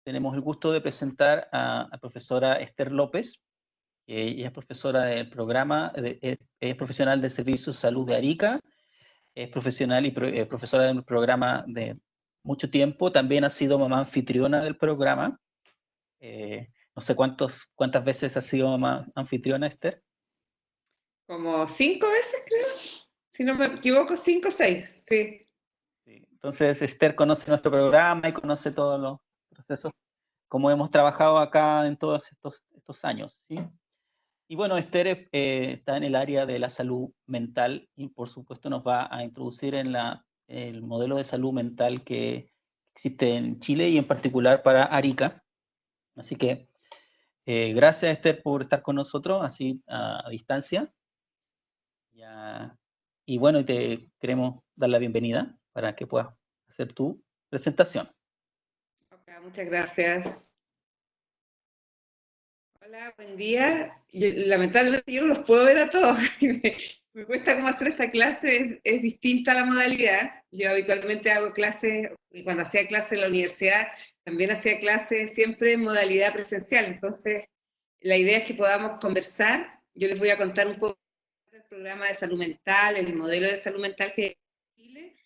tenemos el gusto de presentar a la profesora Esther López. Ella es profesora del programa, es profesional del Servicio de Salud de Arica, es profesional y profesora del programa de mucho tiempo. También ha sido mamá anfitriona del programa. No sé cuántas veces ha sido mamá anfitriona, Esther. Como 5 veces, creo. Si no me equivoco, 5 o 6, sí. Entonces, Esther conoce nuestro programa y conoce todos los procesos, como hemos trabajado acá en todos estos años, ¿sí? Y bueno, Esther está en el área de la salud mental y por supuesto nos va a introducir en el modelo de salud mental que existe en Chile y en particular para Arica. Así que gracias, Esther, por estar con nosotros así a distancia. Y bueno, te queremos dar la bienvenida para que puedas hacer tu presentación. Okay, muchas gracias. Hola, buen día. Lamentablemente yo no los puedo ver a todos. Me cuesta cómo hacer esta clase, es distinta a la modalidad. Yo habitualmente hago clases, y cuando hacía clases en la universidad, también hacía clases siempre en modalidad presencial. Entonces, la idea es que podamos conversar. Yo les voy a contar un poco del programa de salud mental, el modelo de salud mental que hay en Chile.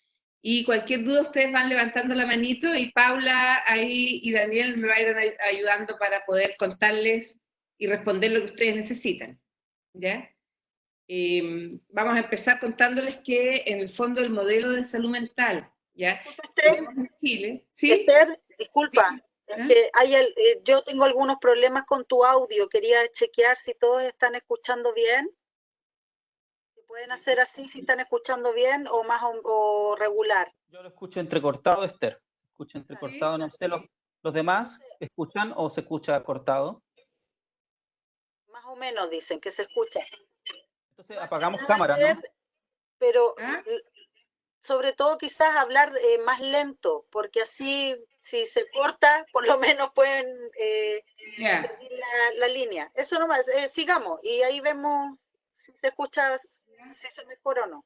Y cualquier duda ustedes van levantando la manito y Paula ahí y Daniel me van a ir ayudando para poder contarles y responder lo que ustedes necesitan, ¿ya? Vamos a empezar contándoles que en el fondo el modelo de salud mental, ¿ya? Tenemos en Chile, ¿sí? Esther, disculpa, ¿Sí? es que yo tengo algunos problemas con tu audio, quería chequear si todos están escuchando bien. Si pueden hacer así, si están escuchando bien o más o regular. Yo lo escucho entrecortado, Esther. Escucho entrecortado, no sé, ¿los demás escuchan o se escucha cortado? Más o menos dicen que se escucha. Entonces apagamos cámara, ¿no? Pero sobre todo quizás hablar más lento, porque así si se corta, por lo menos pueden seguir la línea. Eso nomás, sigamos y ahí vemos si se escucha, si se mejora o no.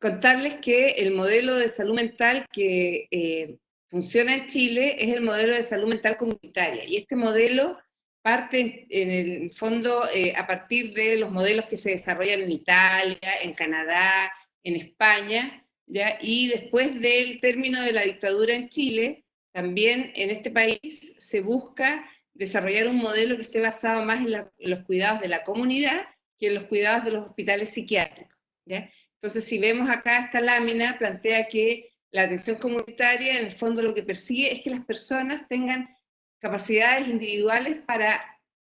Contarles que el modelo de salud mental que funciona en Chile es el modelo de salud mental comunitaria, y este modelo parte en el fondo a partir de los modelos que se desarrollan en Italia, en Canadá, en España, ¿ya? Y después del término de la dictadura en Chile, también en este país se busca desarrollar un modelo que esté basado más en los cuidados de la comunidad que en los cuidados de los hospitales psiquiátricos, ¿ya? Entonces, si vemos acá esta lámina, plantea que la atención comunitaria, en el fondo, lo que persigue es que las personas tengan capacidades individuales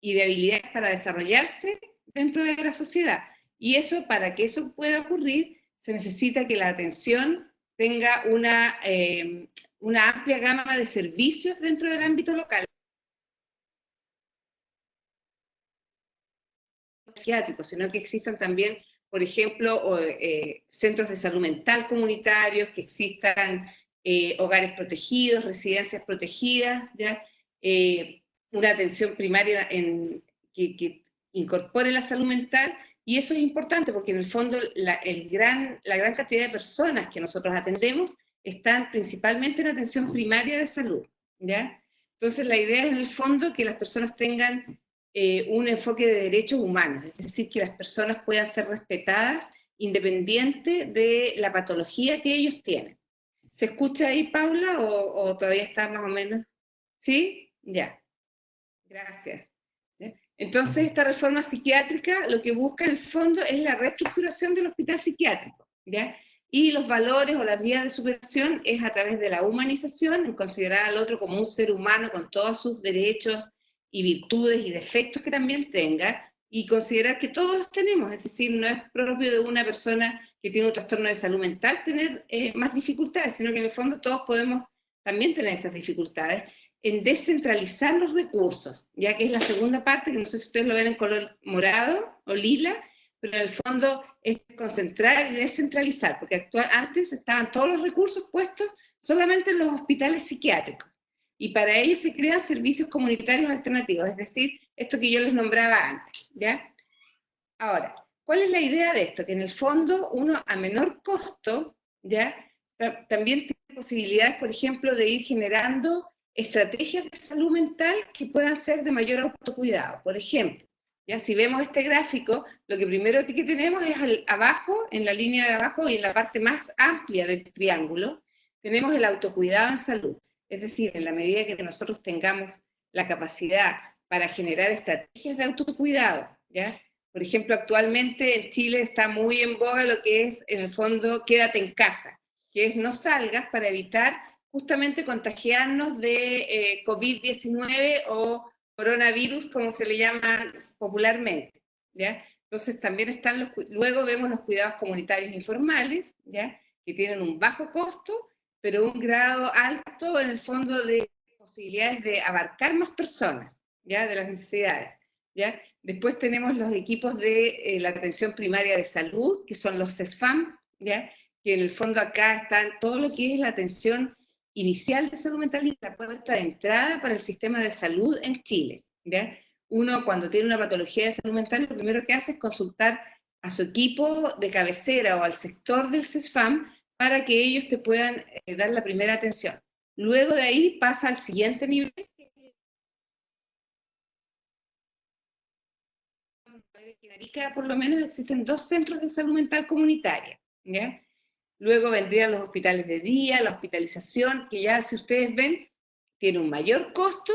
y de habilidades para desarrollarse dentro de la sociedad. Y eso, para que eso pueda ocurrir, se necesita que la atención tenga una amplia gama de servicios dentro del ámbito local. Sino que existan también, por ejemplo, centros de salud mental comunitarios, que existan hogares protegidos, residencias protegidas, ¿ya? Una atención primaria que incorpore la salud mental, y eso es importante porque en el fondo la gran cantidad de personas que nosotros atendemos están principalmente en atención primaria de salud, ¿ya? Entonces la idea es en el fondo que las personas tengan un enfoque de derechos humanos, es decir, que las personas puedan ser respetadas independiente de la patología que ellos tienen. ¿Se escucha ahí, Paula, o todavía está más o menos? ¿Sí? Ya. Gracias. Entonces, esta reforma psiquiátrica lo que busca en el fondo es la reestructuración del hospital psiquiátrico, ¿ya? Y los valores o las vías de superación es a través de la humanización, en considerar al otro como un ser humano con todos sus derechos y virtudes y defectos que también tenga, y considerar que todos los tenemos, es decir, no es propio de una persona que tiene un trastorno de salud mental tener más dificultades, sino que en el fondo todos podemos también tener esas dificultades, en descentralizar los recursos, ya que es la segunda parte, que no sé si ustedes lo ven en color morado o lila, pero en el fondo es concentrar y descentralizar, porque antes estaban todos los recursos puestos solamente en los hospitales psiquiátricos, y para ello se crean servicios comunitarios alternativos, es decir, esto que yo les nombraba antes, ¿ya? Ahora, ¿cuál es la idea de esto? Que en el fondo uno a menor costo, ¿ya? También tiene posibilidades, por ejemplo, de ir generando estrategias de salud mental que puedan ser de mayor autocuidado. Por ejemplo, ya si vemos este gráfico, lo que primero que tenemos es abajo, en la línea de abajo y en la parte más amplia del triángulo, tenemos el autocuidado en salud. Es decir, en la medida que nosotros tengamos la capacidad para generar estrategias de autocuidado, ¿ya? Por ejemplo, actualmente en Chile está muy en boga lo que es, en el fondo, quédate en casa, que es no salgas para evitar justamente contagiarnos de COVID-19 o coronavirus, como se le llama popularmente, ¿ya? Entonces también están luego vemos los cuidados comunitarios informales, ¿ya? Que tienen un bajo costo, pero un grado alto en el fondo de posibilidades de abarcar más personas, ¿ya? De las necesidades, ¿ya? Después tenemos los equipos de la atención primaria de salud, que son los CESFAM, ¿ya? Que en el fondo acá están todo lo que es la atención inicial de salud mental y la puerta de entrada para el sistema de salud en Chile, ¿ya? Uno cuando tiene una patología de salud mental lo primero que hace es consultar a su equipo de cabecera o al sector del CESFAM para que ellos te puedan dar la primera atención. Luego de ahí pasa al siguiente nivel. En Arica por lo menos existen 2 centros de salud mental comunitaria, ¿ya? Luego vendrían los hospitales de día, la hospitalización, que ya si ustedes ven, tiene un mayor costo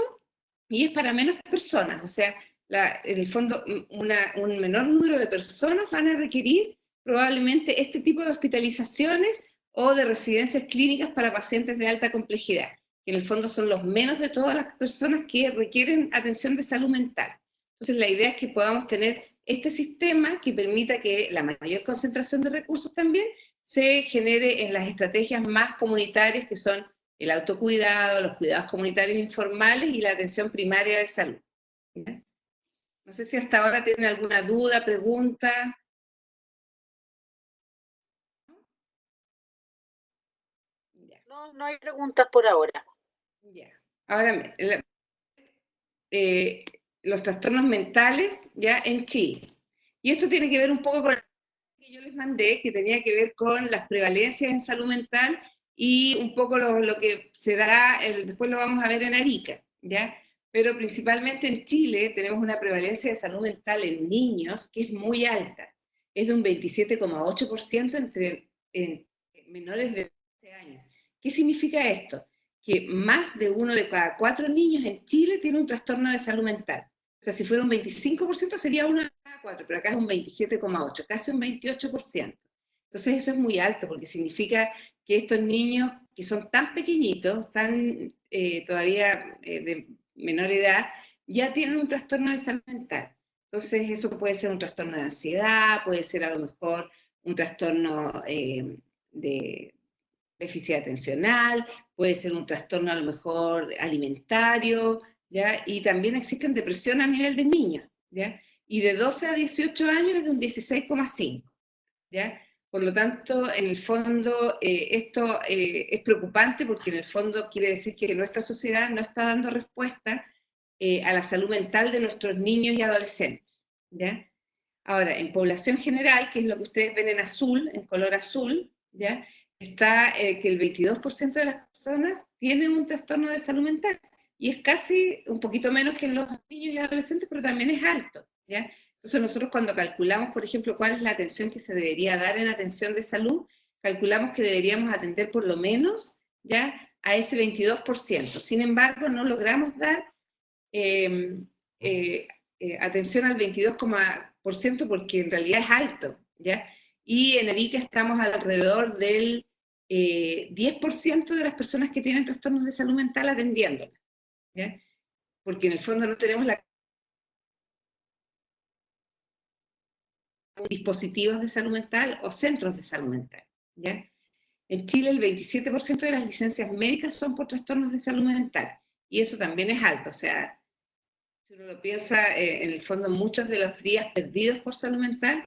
y es para menos personas, o sea, en el fondo un menor número de personas van a requerir probablemente este tipo de hospitalizaciones o de residencias clínicas para pacientes de alta complejidad, que en el fondo son los menos de todas las personas que requieren atención de salud mental. Entonces la idea es que podamos tener este sistema que permita que la mayor concentración de recursos también se genere en las estrategias más comunitarias, que son el autocuidado, los cuidados comunitarios informales y la atención primaria de salud. ¿Ya? No sé si hasta ahora tienen alguna duda, pregunta. No, no hay preguntas por ahora. Ya. Ahora, los trastornos mentales ya en Chile. Y esto tiene que ver un poco con lo que yo les mandé, que tenía que ver con las prevalencias en salud mental y un poco lo que se da, después lo vamos a ver en Arica, ¿ya? Pero principalmente en Chile tenemos una prevalencia de salud mental en niños que es muy alta. Es de un 27,8% en menores de 12 años. ¿Qué significa esto? Que más de 1 de cada 4 niños en Chile tiene un trastorno de salud mental. O sea, si fuera un 25% sería 1 de cada 4, pero acá es un 27,8%, casi un 28%. Entonces eso es muy alto, porque significa que estos niños que son tan pequeñitos, tan todavía de menor edad, ya tienen un trastorno de salud mental. Entonces eso puede ser un trastorno de ansiedad, puede ser a lo mejor un trastorno de déficit atencional, puede ser un trastorno a lo mejor alimentario, ¿ya? Y también existen depresión a nivel de niños, ¿ya? Y de 12 a 18 años es de un 16,5, ¿ya? Por lo tanto, en el fondo, esto es preocupante porque en el fondo quiere decir que nuestra sociedad no está dando respuesta a la salud mental de nuestros niños y adolescentes, ¿ya? Ahora, en población general, que es lo que ustedes ven en azul, en color azul, ¿ya? Está que el 22% de las personas tienen un trastorno de salud mental, y es casi un poquito menos que en los niños y adolescentes, pero también es alto, ¿ya? Entonces nosotros cuando calculamos, por ejemplo, cuál es la atención que se debería dar en atención de salud, calculamos que deberíamos atender por lo menos, ¿ya?, a ese 22%. Sin embargo, no logramos dar atención al 22% porque en realidad es alto, ¿ya? Y en Arica estamos alrededor del 10% de las personas que tienen trastornos de salud mental atendiéndolas, ¿ya? Porque en el fondo no tenemos dispositivos de salud mental o centros de salud mental, ¿ya? En Chile el 27% de las licencias médicas son por trastornos de salud mental, y eso también es alto, o sea, si uno lo piensa, en el fondo muchos de los días perdidos por salud mental,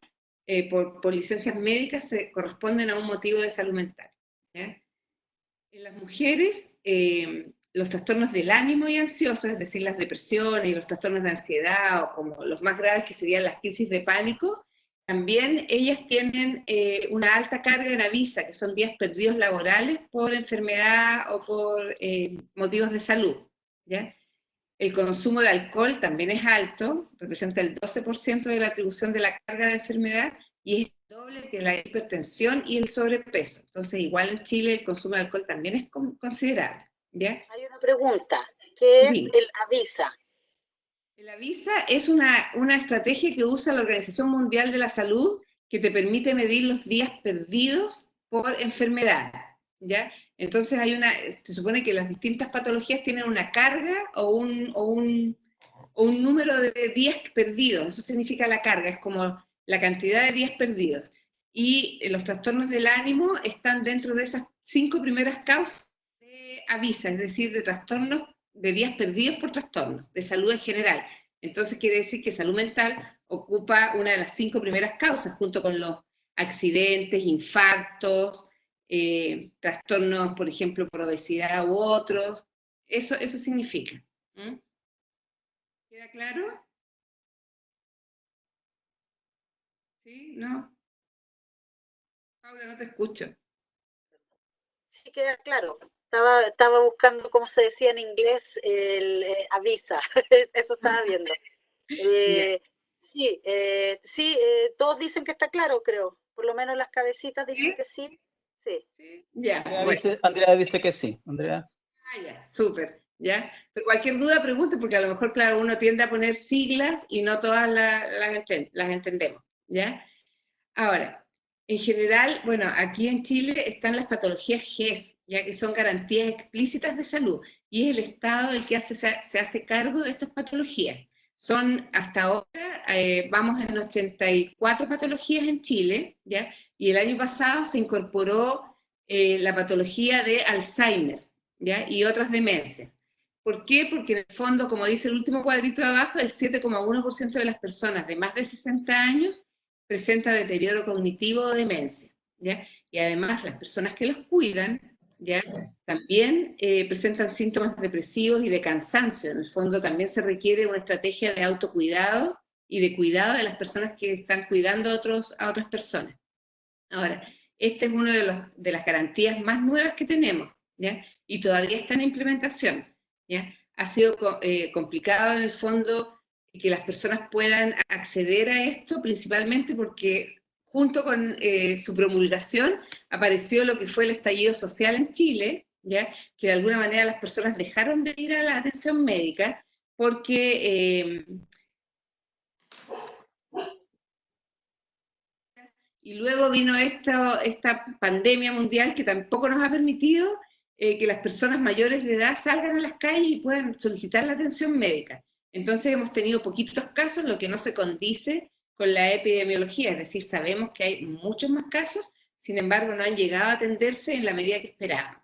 por licencias médicas, se corresponden a un motivo de salud mental, ¿ya? En las mujeres, los trastornos del ánimo y ansiosos, es decir, las depresiones y los trastornos de ansiedad, o como los más graves que serían las crisis de pánico, también ellas tienen una alta carga en avisa, que son días perdidos laborales por enfermedad o por motivos de salud, ¿ya? El consumo de alcohol también es alto, representa el 12% de la atribución de la carga de enfermedad, y es el doble que la hipertensión y el sobrepeso. Entonces, igual en Chile el consumo de alcohol también es considerable, ¿ya? Hay una pregunta, ¿qué es Sí. el avisa? El avisa es una estrategia que usa la Organización Mundial de la Salud, que te permite medir los días perdidos por enfermedad, ¿ya? Entonces se supone que las distintas patologías tienen una carga o un número de días perdidos. Eso significa la carga, es como la cantidad de días perdidos. Y los trastornos del ánimo están dentro de esas 5 primeras causas de avisa, es decir, de trastornos de días perdidos por trastornos, de salud en general. Entonces quiere decir que salud mental ocupa una de las 5 primeras causas, junto con los accidentes, infartos, trastornos, por ejemplo, por obesidad u otros. Eso significa. ¿Mm? ¿Queda claro? ¿Sí? ¿No? Paula, no te escucho. Sí, queda claro. Estaba buscando cómo se decía en inglés el avisa, eso estaba viendo. Sí, todos dicen que está claro, creo. Por lo menos las cabecitas dicen ¿Sí? que sí. Sí. ¿Sí? Ya, Andrea dice que sí. Andrea. Ya, súper, ¿ya? Pero cualquier duda, pregunte, porque a lo mejor, claro, uno tiende a poner siglas y no todas las entendemos, ¿ya? Ahora, en general, bueno, aquí en Chile están las patologías GES, ya que son garantías explícitas de salud, y es el Estado el que se hace cargo de estas patologías. Son, hasta ahora, vamos en 84 patologías en Chile, ¿ya? Y el año pasado se incorporó la patología de Alzheimer, ¿ya? Y otras demencias. ¿Por qué? Porque en el fondo, como dice el último cuadrito de abajo, el 7,1% de las personas de más de 60 años presenta deterioro cognitivo o demencia, ¿ya? Y además las personas que los cuidan, ¿ya? También presentan síntomas depresivos y de cansancio. En el fondo también se requiere una estrategia de autocuidado y de cuidado de las personas que están cuidando a otras personas. Ahora, esta es una de las garantías más nuevas que tenemos, ¿ya? Y todavía está en implementación, ¿ya? Ha sido complicado en el fondo que las personas puedan acceder a esto, principalmente porque junto con su promulgación apareció lo que fue el estallido social en Chile, ¿ya? Que de alguna manera las personas dejaron de ir a la atención médica porque y luego vino esta pandemia mundial que tampoco nos ha permitido que las personas mayores de edad salgan a las calles y puedan solicitar la atención médica. Entonces hemos tenido poquitos casos, lo que no se condice con la epidemiología, es decir, sabemos que hay muchos más casos, sin embargo no han llegado a atenderse en la medida que esperábamos,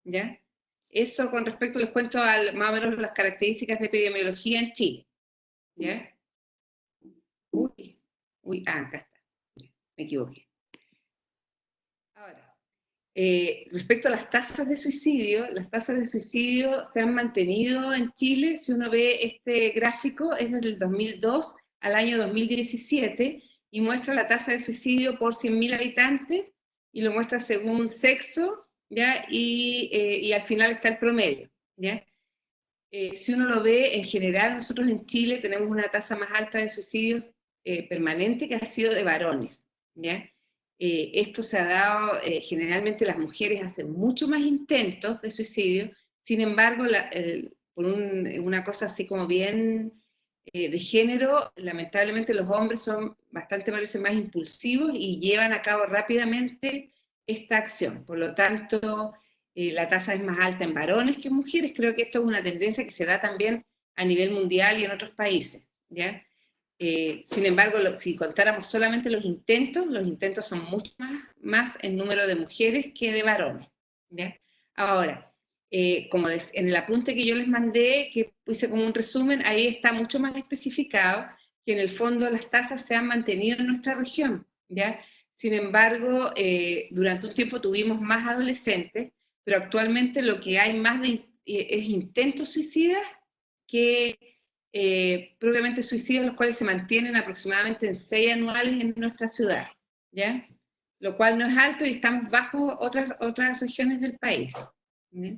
¿ya? Eso con respecto, les cuento más o menos las características de epidemiología en Chile, ¿ya? Acá está, me equivoqué. Ahora, respecto a las tasas de suicidio se han mantenido en Chile. Si uno ve este gráfico, es desde el 2002 al año 2017 y muestra la tasa de suicidio por 100.000 habitantes y lo muestra según sexo, ¿ya? Y al final está el promedio, ¿ya? Si uno lo ve, en general, nosotros en Chile tenemos una tasa más alta de suicidios permanente que ha sido de varones, ¿ya? Esto se ha dado, generalmente las mujeres hacen mucho más intentos de suicidio, sin embargo, por una cosa así como bien de género, lamentablemente los hombres son bastante, parece, más impulsivos y llevan a cabo rápidamente esta acción. Por lo tanto, la tasa es más alta en varones que en mujeres. Creo que esto es una tendencia que se da también a nivel mundial y en otros países, ¿ya? Sin embargo, si contáramos solamente los intentos son mucho más en número de mujeres que de varones, ¿ya? Ahora, como en el apunte que yo les mandé, que puse como un resumen, ahí está mucho más especificado que en el fondo las tasas se han mantenido en nuestra región, ¿ya? Sin embargo, durante un tiempo tuvimos más adolescentes, pero actualmente lo que hay más es intentos suicidas que propiamente suicidios, los cuales se mantienen aproximadamente en 6 anuales en nuestra ciudad, ¿ya? Lo cual no es alto y están bajo otras regiones del país. ¿Ya?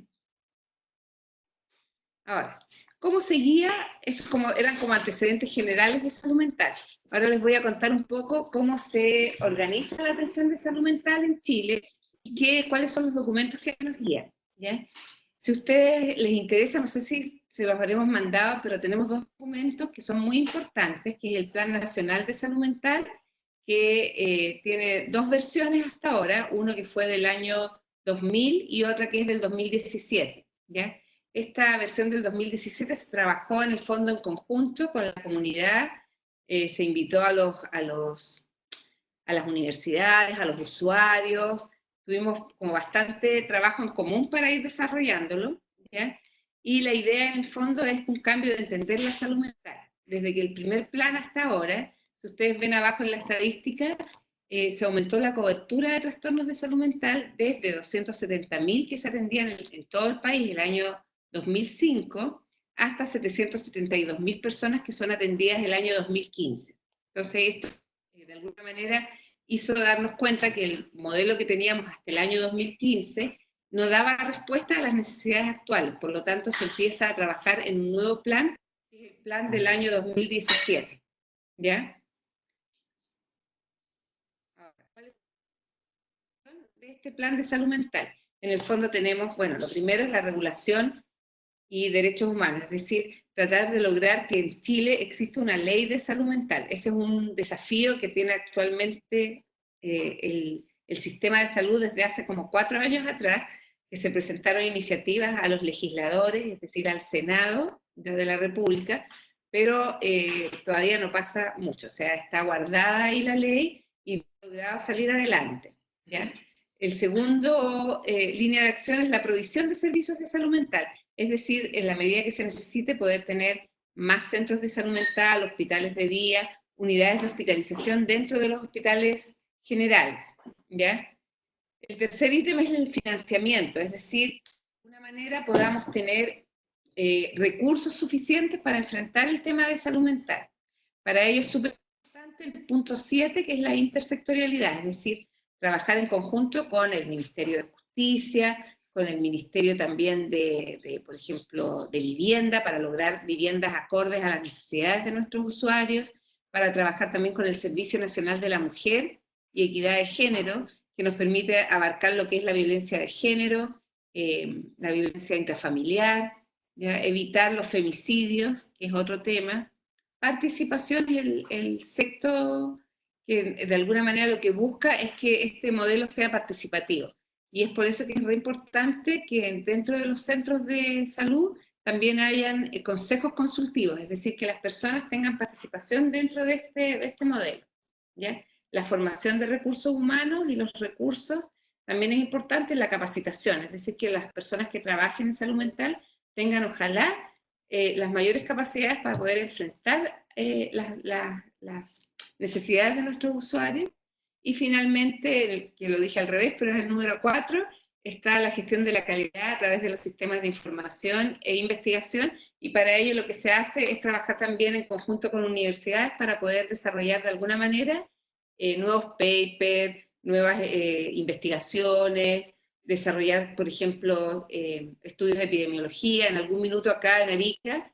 Ahora, ¿cómo seguía? Eso eran como antecedentes generales de salud mental. Ahora les voy a contar un poco cómo se organiza la atención de salud mental en Chile y cuáles son los documentos que nos guían, ¿ya? Si a ustedes les interesa, no sé si se los habremos mandado, pero tenemos 2 documentos que son muy importantes, que es el Plan Nacional de Salud Mental, que tiene 2 versiones hasta ahora, uno que fue del año 2000 y otra que es del 2017, ¿ya? Esta versión del 2017 se trabajó en el fondo en conjunto con la comunidad, se invitó a las universidades, a los usuarios, tuvimos como bastante trabajo en común para ir desarrollándolo, ¿ya? Y la idea en el fondo es un cambio de entender la salud mental. Desde que el primer plan hasta ahora, si ustedes ven abajo en la estadística, se aumentó la cobertura de trastornos de salud mental desde 270.000 que se atendían en todo el país el año 2005 hasta 772.000 personas que son atendidas el año 2015. Entonces esto, de alguna manera, hizo darnos cuenta que el modelo que teníamos hasta el año 2015 no daba respuesta a las necesidades actuales, por lo tanto se empieza a trabajar en un nuevo plan, que es el plan del año 2017, ¿ya? Ahora, de este plan de salud mental, en el fondo tenemos, bueno, lo primero es la regulación y derechos humanos, es decir, tratar de lograr que en Chile exista una ley de salud mental. Ese es un desafío que tiene actualmente el sistema de salud desde hace como 4 años atrás, que se presentaron iniciativas a los legisladores, es decir, al Senado de la República, pero todavía no pasa mucho, o sea, está guardada ahí la ley y no ha logrado salir adelante, ¿ya? El segundo línea de acción es la provisión de servicios de salud mental, es decir, en la medida que se necesite poder tener más centros de salud mental, hospitales de día, unidades de hospitalización dentro de los hospitales generales, ¿ya? El tercer ítem es el financiamiento, es decir, de alguna manera podamos tener recursos suficientes para enfrentar el tema de salud mental. Para ello es súper importante el punto 7, que es la intersectorialidad, es decir, trabajar en conjunto con el Ministerio de Justicia, con el Ministerio también por ejemplo, de Vivienda, para lograr viviendas acordes a las necesidades de nuestros usuarios, para trabajar también con el Servicio Nacional de la Mujer y Equidad de Género, que nos permite abarcar lo que es la violencia de género, la violencia intrafamiliar, ¿ya? Evitar los femicidios, que es otro tema. Participación es el sexto, que de alguna manera lo que busca es que este modelo sea participativo. Y es por eso que es muy importante que dentro de los centros de salud también hayan consejos consultivos, es decir, que las personas tengan participación dentro de este modelo, ¿ya? La formación de recursos humanos y los recursos, también es importante la capacitación, es decir, que las personas que trabajen en salud mental tengan, ojalá, las mayores capacidades para poder enfrentar las necesidades de nuestros usuarios. Y finalmente, que lo dije al revés, pero es el número 4, está la gestión de la calidad a través de los sistemas de información e investigación, y para ello lo que se hace es trabajar también en conjunto con universidades para poder desarrollar de alguna manera nuevos papers, nuevas investigaciones, desarrollar, por ejemplo, estudios de epidemiología. En algún minuto acá en Arica,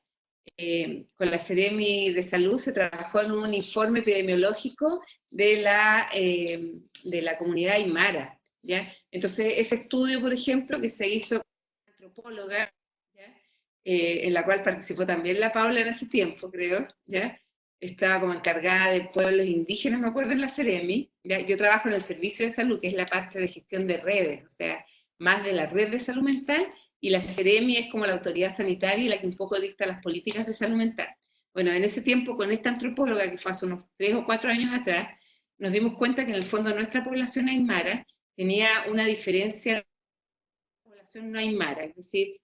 con la Seremi de Salud se trabajó en un informe epidemiológico de la comunidad aymara, ¿ya? Entonces, ese estudio, por ejemplo, que se hizo con una antropóloga, ¿ya? En la cual participó también la Paula en ese tiempo, creo, ¿ya? Estaba como encargada de pueblos indígenas, me acuerdo, en la Seremi, ¿ya? Yo trabajo en el servicio de salud, que es la parte de gestión de redes, o sea, más de la red de salud mental, y la Seremi es como la autoridad sanitaria y la que un poco dicta las políticas de salud mental. Bueno, en ese tiempo, con esta antropóloga, que fue hace unos 3 o 4 años atrás, nos dimos cuenta que en el fondo nuestra población aymara tenía una diferencia con la población no aymara, es decir,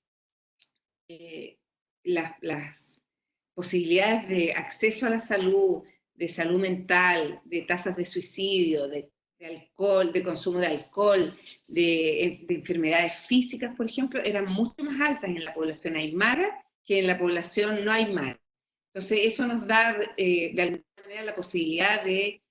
las posibilidades de acceso a la salud, de salud mental, de tasas de suicidio, de alcohol, de consumo de alcohol, de enfermedades físicas, por ejemplo, eran mucho más altas en la población aymara que en la población no aymara. Entonces eso nos da de alguna manera la posibilidad de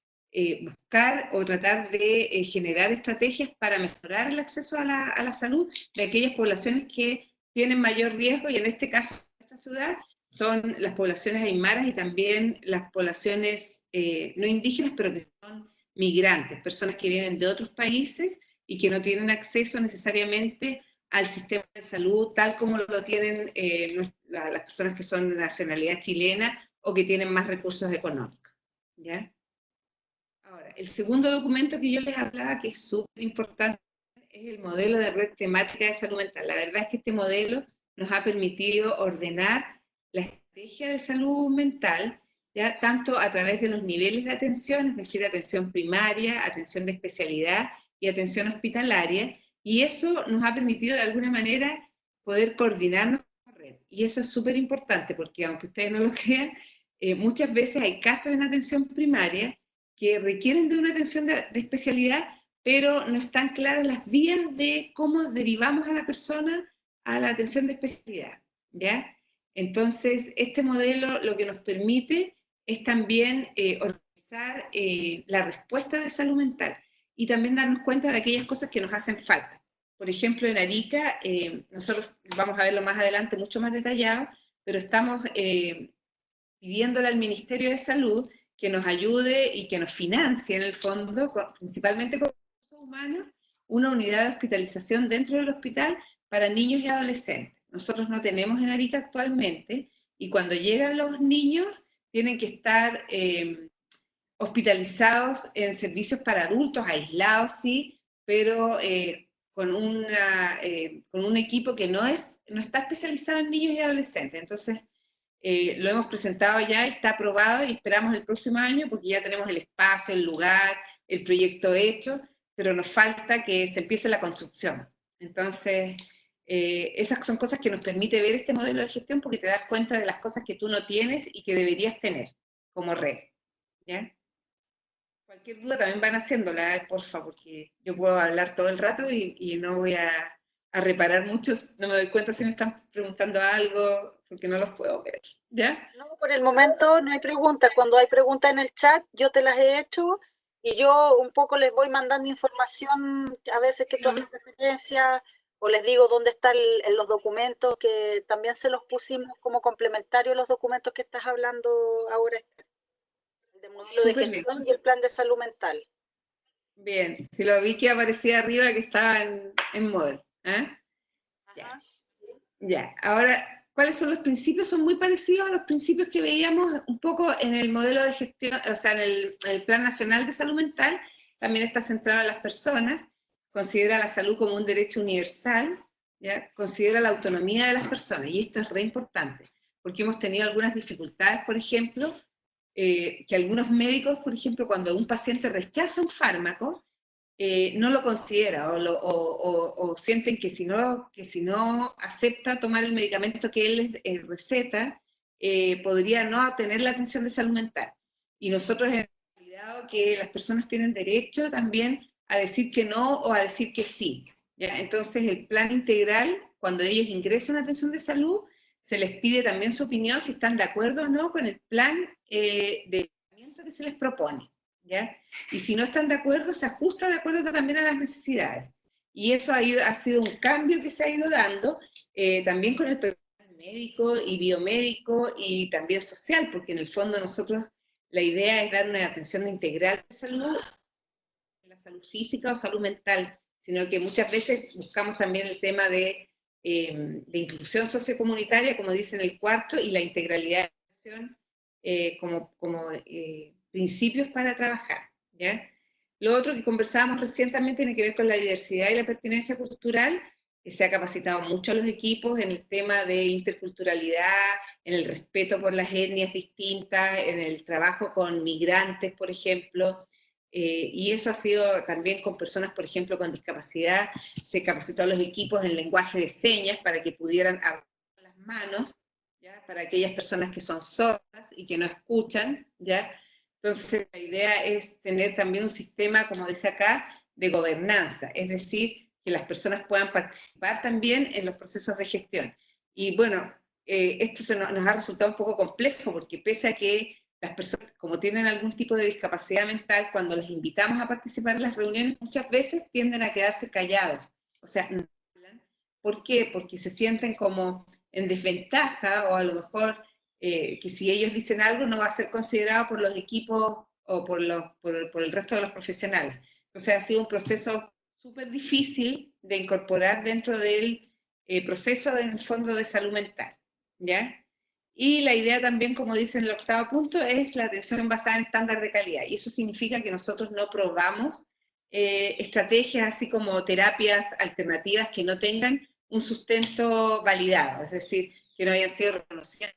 buscar o tratar de generar estrategias para mejorar el acceso a la salud de aquellas poblaciones que tienen mayor riesgo, y en este caso en nuestra ciudad son las poblaciones aymaras y también las poblaciones no indígenas, pero que son migrantes, personas que vienen de otros países y que no tienen acceso necesariamente al sistema de salud tal como lo tienen las personas que son de nacionalidad chilena o que tienen más recursos económicos, ¿ya? Ahora, el segundo documento que yo les hablaba, que es súper importante, es el modelo de red temática de salud mental. La verdad es que este modelo nos ha permitido ordenar la estrategia de salud mental, ya tanto a través de los niveles de atención, es decir, atención primaria, atención de especialidad y atención hospitalaria, y eso nos ha permitido de alguna manera poder coordinarnos con la red. Y eso es súper importante porque, aunque ustedes no lo crean, muchas veces hay casos en atención primaria que requieren de una atención de especialidad, pero no están claras las vías de cómo derivamos a la persona a la atención de especialidad, ¿ya? Entonces, este modelo lo que nos permite es también organizar la respuesta de salud mental y también darnos cuenta de aquellas cosas que nos hacen falta. Por ejemplo, en Arica, nosotros vamos a verlo más adelante mucho más detallado, pero estamos pidiéndole al Ministerio de Salud que nos ayude y que nos financie en el fondo, principalmente con recursos humanos, una unidad de hospitalización dentro del hospital para niños y adolescentes. Nosotros no tenemos en Arica actualmente, y cuando llegan los niños tienen que estar hospitalizados en servicios para adultos, aislados, sí, pero con un equipo que no está especializado en niños y adolescentes. Entonces, lo hemos presentado ya, está aprobado y esperamos el próximo año porque ya tenemos el espacio, el lugar, el proyecto hecho, pero nos falta que se empiece la construcción. Entonces, esas son cosas que nos permite ver este modelo de gestión porque te das cuenta de las cosas que tú no tienes y que deberías tener como red, ¿ya? Cualquier duda también van haciéndola, porfa, porque yo puedo hablar todo el rato y no voy a reparar muchos, no me doy cuenta si me están preguntando algo, porque no los puedo ver, ¿ya? No, por el momento no hay preguntas. Cuando hay preguntas en el chat, yo te las he hecho y yo un poco les voy mandando información, a veces que tú haces referencia, o les digo dónde están los documentos, que también se los pusimos como complementario a los documentos que estás hablando ahora, el de modelo de Súper bien. gestión y el plan de salud mental. Bien, si lo vi que aparecía arriba que estaba en Moodle. ¿Eh? Ya. Ya, ahora, ¿cuáles son los principios? Son muy parecidos a los principios que veíamos un poco en el modelo de gestión, o sea, en el Plan Nacional de Salud Mental. También está centrado en las personas, considera la salud como un derecho universal, ¿ya? Considera la autonomía de las personas, y esto es re importante, porque hemos tenido algunas dificultades, por ejemplo, que algunos médicos, por ejemplo, cuando un paciente rechaza un fármaco, no lo considera o sienten que si no acepta tomar el medicamento que él les receta, podría no tener la atención de salud mental. Y nosotros hemos validado que las personas tienen derecho también a decir que no o a decir que sí, ¿ya? Entonces el plan integral, cuando ellos ingresan a atención de salud, se les pide también su opinión si están de acuerdo o no con el plan de tratamiento que se les propone, ¿ya? Y si no están de acuerdo, se ajusta de acuerdo también a las necesidades. Y eso ha sido un cambio que se ha ido dando también con el personal médico y biomédico y también social, porque en el fondo nosotros la idea es dar una atención integral de salud, la salud física o salud mental, sino que muchas veces buscamos también el tema de inclusión sociocomunitaria, como dice en el cuarto, y la integralidad de la acción como principios para trabajar, ¿ya? Lo otro que conversábamos recientemente tiene que ver con la diversidad y la pertinencia cultural, que se ha capacitado mucho a los equipos en el tema de interculturalidad, en el respeto por las etnias distintas, en el trabajo con migrantes, por ejemplo, y eso ha sido también con personas, por ejemplo, con discapacidad. Se capacitó a los equipos en lenguaje de señas para que pudieran hablar con las manos, ¿ya? Para aquellas personas que son sordas y que no escuchan, ¿ya? Entonces la idea es tener también un sistema, como dice acá, de gobernanza, es decir, que las personas puedan participar también en los procesos de gestión. Y bueno, esto nos ha resultado un poco complejo, porque pese a que las personas, como tienen algún tipo de discapacidad mental, cuando les invitamos a participar en las reuniones, muchas veces tienden a quedarse callados. O sea, no hablan. ¿Por qué? Porque se sienten como en desventaja, o a lo mejor que si ellos dicen algo no va a ser considerado por los equipos o por el resto de los profesionales. Entonces ha sido un proceso súper difícil de incorporar dentro del proceso del Fondo de Salud Mental, ¿ya? Y la idea también, como dice en el 8º punto, es la atención basada en estándar de calidad. Y eso significa que nosotros no probamos estrategias así como terapias alternativas que no tengan un sustento validado, es decir, que no hayan sido reconocidas.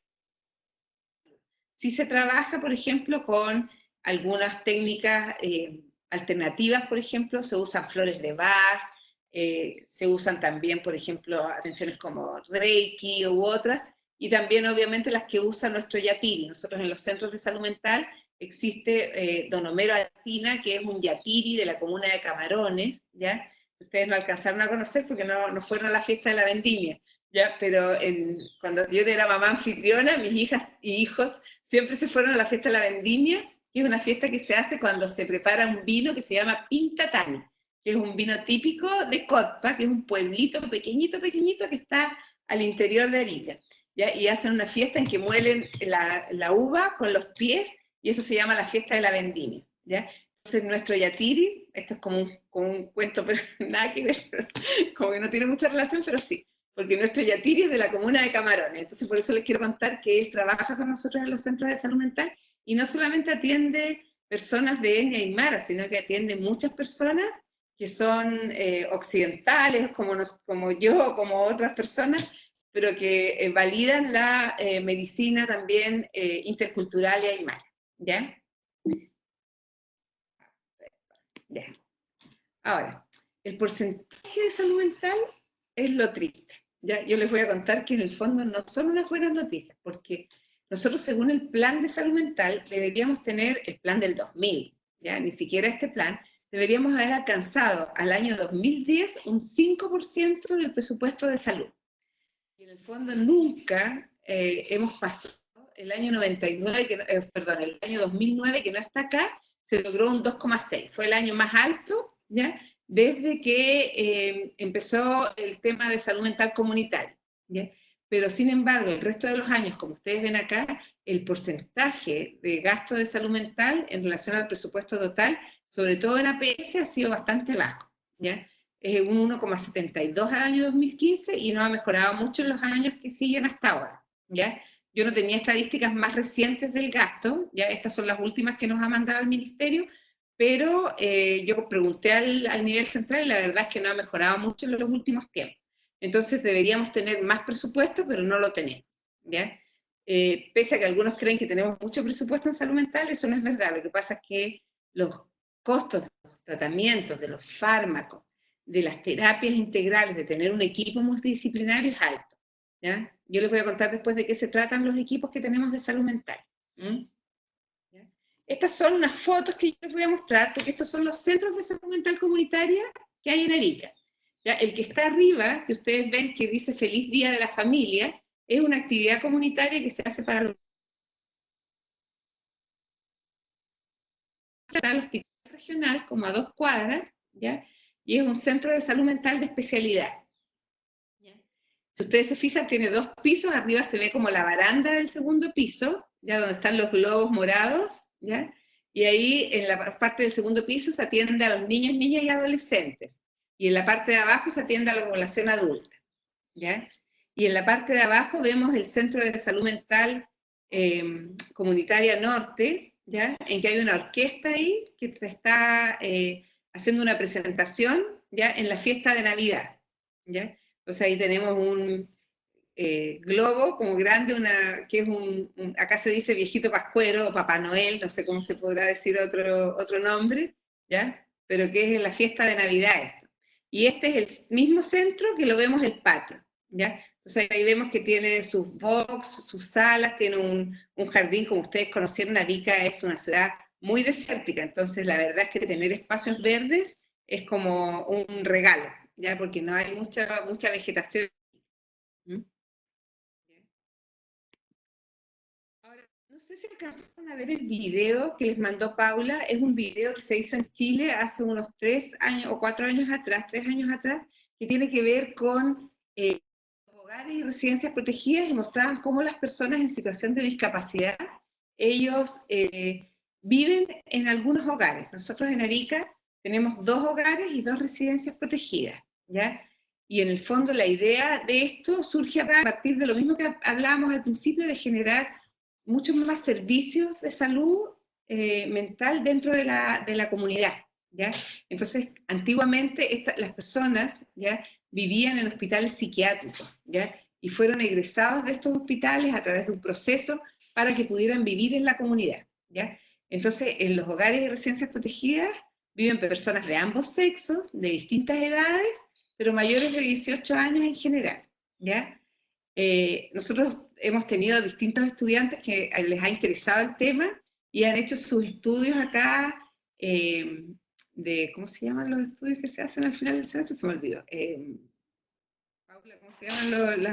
Sí se trabaja, por ejemplo, con algunas técnicas alternativas, por ejemplo, se usan flores de Bach, se usan también, por ejemplo, atenciones como Reiki u otras, y también obviamente las que usa nuestro yatiri. Nosotros en los centros de salud mental existe Don Homero Altina, que es un yatiri de la comuna de Camarones, ¿ya? Ustedes no alcanzaron a conocer porque no fueron a la fiesta de la vendimia, ¿ya? Pero cuando yo era mamá anfitriona, mis hijas y hijos siempre se fueron a la fiesta de la vendimia, que es una fiesta que se hace cuando se prepara un vino que se llama Pintatani, que es un vino típico de Cotpa, que es un pueblito pequeñito, pequeñito que está al interior de Arica, ¿ya? Y hacen una fiesta en que muelen la uva con los pies, y eso se llama la fiesta de la vendimia, ¿ya? Entonces nuestro yatiri, esto es como un cuento, pero nada que ver, como que no tiene mucha relación, pero sí, porque nuestro yatiri es de la comuna de Camarones. Entonces por eso les quiero contar que él trabaja con nosotros en los centros de salud mental, y no solamente atiende personas de etnia aymara, sino que atiende muchas personas que son occidentales, como yo, como otras personas, pero que validan la medicina también intercultural y aymara, ¿ya? Ya. Ahora, el porcentaje de salud mental es lo triste. ¿Ya? Yo les voy a contar que en el fondo no son unas buenas noticias, porque nosotros según el plan de salud mental deberíamos tener el plan del 2000, ¿ya? Ni siquiera este plan, deberíamos haber alcanzado al año 2010 un 5% del presupuesto de salud. Y en el fondo nunca hemos pasado el año 99, perdón, el año 2009, que no está acá, se logró un 2,6. Fue el año más alto, ¿ya? Desde que empezó el tema de salud mental comunitaria, ¿ya? Pero sin embargo, el resto de los años, como ustedes ven acá, el porcentaje de gasto de salud mental en relación al presupuesto total, sobre todo en APS, ha sido bastante bajo, ¿ya? Un 1,72 al año 2015 y no ha mejorado mucho en los años que siguen hasta ahora, ¿ya? Yo no tenía estadísticas más recientes del gasto, ya estas son las últimas que nos ha mandado el ministerio, pero yo pregunté al nivel central y la verdad es que no ha mejorado mucho en los últimos tiempos. Entonces deberíamos tener más presupuesto, pero no lo tenemos, ¿ya? Pese a que algunos creen que tenemos mucho presupuesto en salud mental, eso no es verdad. Lo que pasa es que los costos de los tratamientos, de los fármacos, de las terapias integrales, de tener un equipo multidisciplinario es alto, ¿ya? Yo les voy a contar después de qué se tratan los equipos que tenemos de salud mental. ¿Ya? Estas son unas fotos que yo les voy a mostrar, porque estos son los centros de salud mental comunitaria que hay en Arica. ¿Ya? El que está arriba, que ustedes ven que dice Feliz Día de la Familia, es una actividad comunitaria que se hace para los está el hospital regional, como a 2 cuadras, ¿ya? Y es un centro de salud mental de especialidad. ¿Ya? Si ustedes se fijan, tiene 2 pisos, arriba se ve como la baranda del segundo piso, ya donde están los globos morados, ¿ya? Y ahí en la parte del segundo piso se atiende a los niños, niñas y adolescentes, y en la parte de abajo se atiende a la población adulta, ¿ya? Y en la parte de abajo vemos el Centro de Salud Mental Comunitaria Norte, ¿ya? En que hay una orquesta ahí que te está haciendo una presentación, ¿ya? En la fiesta de Navidad, ¿ya? Entonces ahí tenemos un globo como grande, que es acá se dice viejito pascuero, o Papá Noel, no sé cómo se podrá decir otro nombre, ¿ya? Pero que es en la fiesta de Navidad esto. Y este es el mismo centro que lo vemos el patio, ¿ya? Entonces ahí vemos que tiene sus box, sus salas, tiene un jardín, como ustedes conocieron, Arica es una ciudad muy desértica, entonces la verdad es que tener espacios verdes es como un regalo, ¿ya? Porque no hay mucha vegetación. ¿Mm? sé si alcanzaron a ver el video que les mandó Paula. Es un video que se hizo en Chile hace unos 3 años o 4 años atrás, 3 años atrás, que tiene que ver con hogares y residencias protegidas, y mostraban cómo las personas en situación de discapacidad, ellos viven en algunos hogares. Nosotros en Arica tenemos 2 hogares y 2 residencias protegidas, ¿ya? Y en el fondo la idea de esto surge a partir de lo mismo que hablábamos al principio, de generar muchos más servicios de salud mental dentro de la comunidad, ¿ya? Entonces, antiguamente las personas, ¿ya?, vivían en hospitales psiquiátricos, ¿ya?, y fueron egresados de estos hospitales a través de un proceso para que pudieran vivir en la comunidad, ¿ya? Entonces, en los hogares de residencias protegidas viven personas de ambos sexos, de distintas edades, pero mayores de 18 años en general, ¿ya? Nosotros hemos tenido distintos estudiantes que les ha interesado el tema y han hecho sus estudios acá, ¿cómo se llaman los estudios que se hacen al final del semestre? Se me olvidó. Paula, ¿cómo se llaman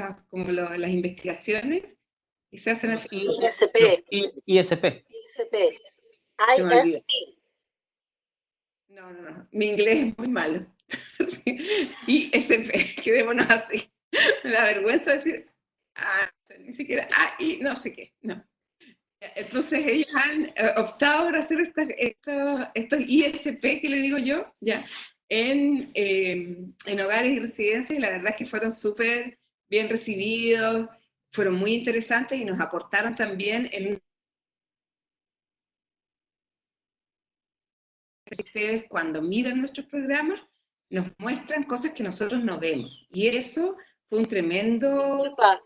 las investigaciones que se hacen al final? ISP. ISP. Se me olvidó. No, mi inglés es muy malo. ISP, quedémonos así. Me da vergüenza decir, ni siquiera, y no sé qué, no. Entonces ellos han optado por hacer estos ISP, que le digo yo, ya, en hogares y residencias, y la verdad es que fueron súper bien recibidos, fueron muy interesantes y nos aportaron también en ustedes cuando miran nuestros programas nos muestran cosas que nosotros no vemos, y eso fue un tremendo... Disculpa.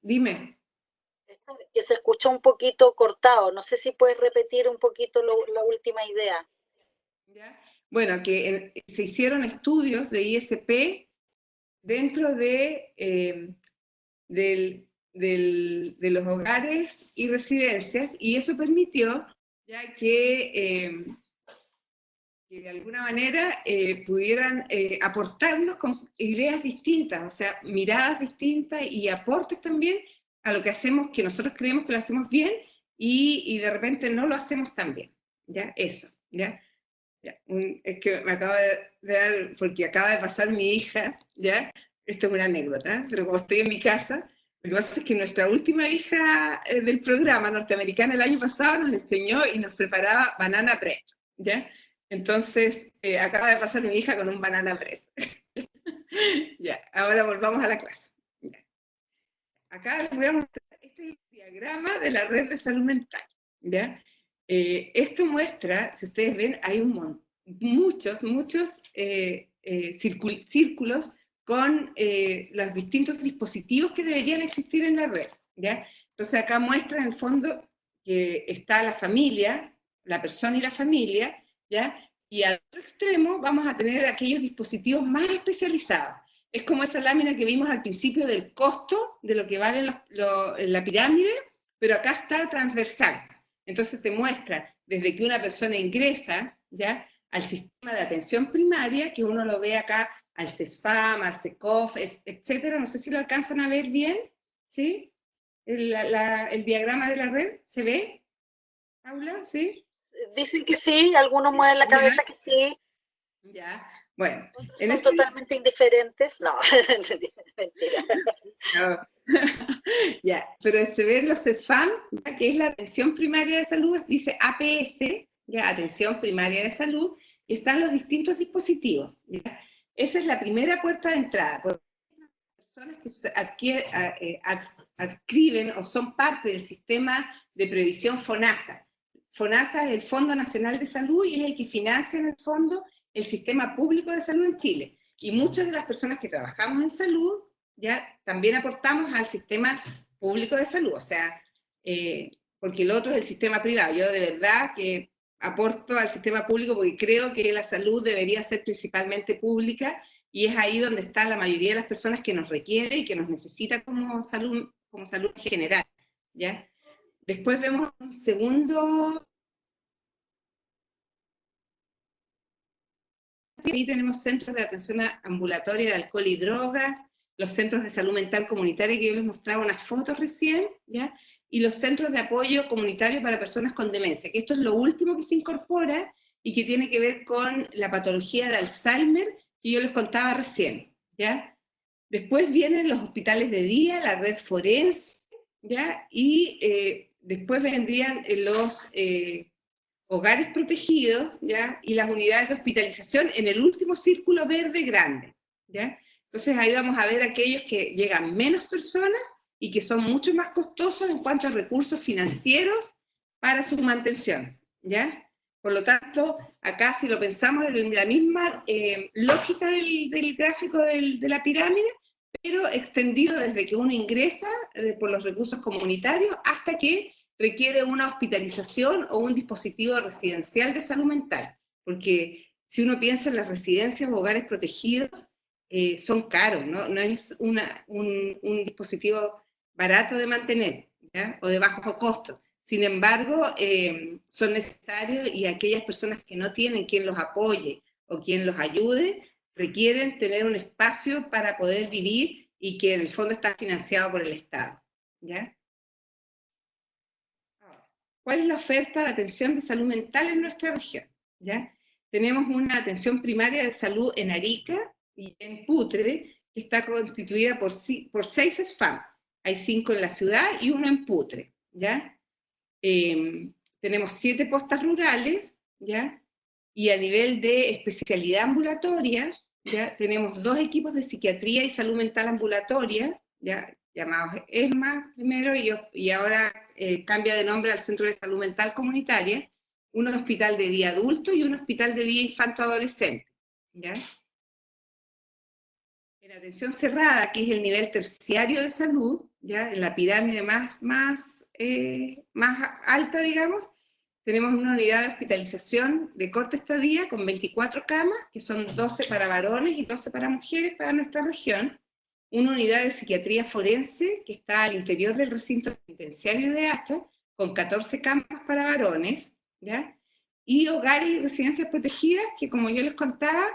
Dime. Que se escuchó un poquito cortado, no sé si puedes repetir un poquito la última idea. ¿Ya? Bueno, que se hicieron estudios de ISP dentro de los hogares y residencias, y eso permitió ya que de alguna manera pudieran aportarnos con ideas distintas, o sea, miradas distintas y aportes también a lo que hacemos, que nosotros creemos que lo hacemos bien, y de repente no lo hacemos tan bien, ¿ya? Eso, ¿ya? Es que me acaba de dar, porque acaba de pasar mi hija, ¿ya? Esto es una anécdota, pero como estoy en mi casa, lo que pasa es que nuestra última hija del programa norteamericana el año pasado nos enseñó y nos preparaba banana bread, ¿ya? Entonces, acaba de pasar mi hija con un banana bread. Ya, ahora volvamos a la clase. Ya. Acá les voy a mostrar este diagrama de la red de salud mental, ¿ya? Esto muestra, si ustedes ven, hay muchos círculos con los distintos dispositivos que deberían existir en la red, ¿ya? Entonces acá muestra en el fondo que está la familia, la persona y la familia, ¿ya? Y al otro extremo vamos a tener aquellos dispositivos más especializados. Es como esa lámina que vimos al principio del costo de lo que vale la pirámide, pero acá está transversal. Entonces te muestra desde que una persona ingresa, ¿ya?, al sistema de atención primaria, que uno lo ve acá, al CESFAM, al SECOF, etcétera. No sé si lo alcanzan a ver bien, ¿sí? El diagrama de la red, ¿se ve, Paula? ¿Sí? Dicen que sí, algunos mueven la cabeza que sí. Ya, bueno. Son totalmente indiferentes. No, mentira. No. Ya, pero se ven los CESFAM, que es la atención primaria de salud, dice APS, ya, atención primaria de salud, y están los distintos dispositivos, ¿ya? Esa es la primera puerta de entrada. Personas que adscriben o son parte del sistema de previsión FONASA. FONASA es el Fondo Nacional de Salud y es el que financia en el fondo el sistema público de salud en Chile. Y muchas de las personas que trabajamos en salud ya también aportamos al sistema público de salud, o sea, porque el otro es el sistema privado. Yo de verdad que aporto al sistema público porque creo que la salud debería ser principalmente pública, y es ahí donde está la mayoría de las personas que nos requiere y que nos necesita como salud general, ¿ya? Después vemos un segundo. Ahí tenemos centros de atención ambulatoria de alcohol y drogas, los centros de salud mental comunitaria, que yo les mostraba unas fotos recién, ¿ya? Y los centros de apoyo comunitario para personas con demencia, que esto es lo último que se incorpora y que tiene que ver con la patología de Alzheimer, que yo les contaba recién, ¿ya? Después vienen los hospitales de día, la red forense, ¿ya? Y después vendrían los hogares protegidos, ¿ya? Y las unidades de hospitalización en el último círculo verde grande, ¿ya? Entonces ahí vamos a ver aquellos que llegan menos personas y que son mucho más costosos en cuanto a recursos financieros para su mantención, ¿ya? Por lo tanto, acá si lo pensamos en la misma lógica del gráfico de la pirámide, pero extendido desde que uno ingresa por los recursos comunitarios hasta que requiere una hospitalización o un dispositivo residencial de salud mental, porque si uno piensa en las residencias o hogares protegidos, son caros, ¿no? No es un dispositivo barato de mantener, ¿ya? O de bajo costo. Sin embargo, son necesarios y aquellas personas que no tienen quien los apoye o quien los ayude, requieren tener un espacio para poder vivir y que en el fondo está financiado por el Estado, ¿ya? ¿Cuál es la oferta de atención de salud mental en nuestra región? ¿Ya? Tenemos una atención primaria de salud en Arica y en Putre, que está constituida por 6 SFAM. Hay 5 en la ciudad y 1 en Putre, ¿ya? Tenemos 7 postas rurales, ¿ya? Y a nivel de especialidad ambulatoria, ¿ya? Tenemos 2 equipos de psiquiatría y salud mental ambulatoria, ¿ya? Llamados ESMA primero, y ahora cambia de nombre al Centro de Salud Mental Comunitaria, un hospital de día adulto y un hospital de día infanto-adolescente, ¿ya? En atención cerrada, que es el nivel terciario de salud, ¿ya? En la pirámide más alta, digamos, tenemos una unidad de hospitalización de corta estadía con 24 camas, que son 12 para varones y 12 para mujeres para nuestra región, una unidad de psiquiatría forense que está al interior del recinto penitenciario de Hacha, con 14 camas para varones, ¿ya? Y hogares y residencias protegidas, que como yo les contaba,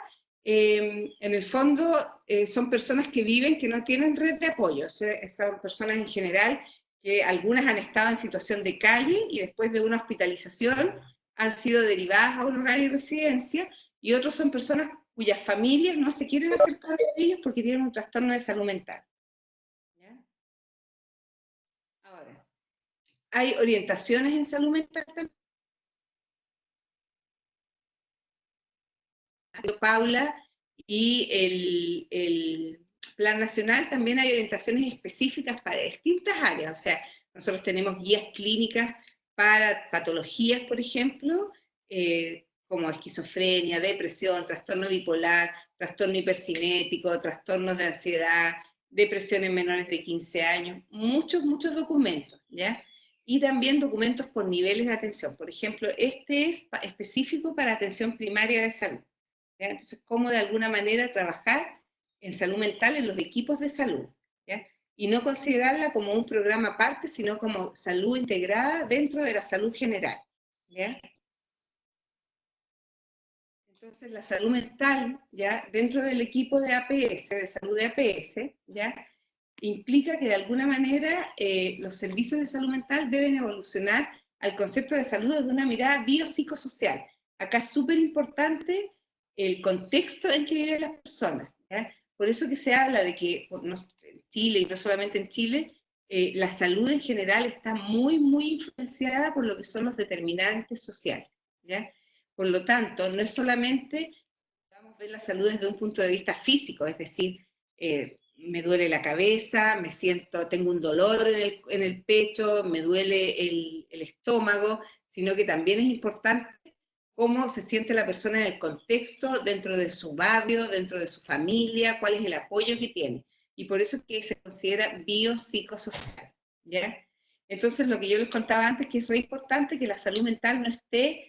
en el fondo son personas que viven, que no tienen red de apoyo, o sea, son personas en general que algunas han estado en situación de calle y después de una hospitalización han sido derivadas a un hogar y residencia, y otros son personas cuyas familias no se quieren hacer cargo de ellos porque tienen un trastorno de salud mental. ¿Ya? Ahora, hay orientaciones en salud mental también. Paula, y el Plan Nacional también hay orientaciones específicas para distintas áreas, o sea, nosotros tenemos guías clínicas para patologías, por ejemplo, como esquizofrenia, depresión, trastorno bipolar, trastorno hipercinético, trastornos de ansiedad, depresión en menores de 15 años, muchos documentos, ¿ya? Y también documentos por niveles de atención. Por ejemplo, este es específico para atención primaria de salud. ¿Ya? Entonces, cómo de alguna manera trabajar en salud mental en los equipos de salud, ¿ya? Y no considerarla como un programa aparte, sino como salud integrada dentro de la salud general, ¿ya? Entonces, la salud mental, ¿ya? Dentro del equipo de APS, de salud de APS, ¿ya? Implica que de alguna manera los servicios de salud mental deben evolucionar al concepto de salud desde una mirada biopsicosocial. Acá es súper importante el contexto en que viven las personas, ¿ya? Por eso que se habla de que en Chile, y no solamente en Chile, la salud en general está muy influenciada por lo que son los determinantes sociales, ¿ya? Por lo tanto, no es solamente, vamos a ver la salud desde un punto de vista físico, es decir, me duele la cabeza, tengo un dolor en el pecho, me duele el estómago, sino que también es importante cómo se siente la persona en el contexto, dentro de su barrio, dentro de su familia, cuál es el apoyo que tiene. Y por eso es que se considera biopsicosocial, ¿ya? Entonces, lo que yo les contaba antes, que es re importante que la salud mental no esté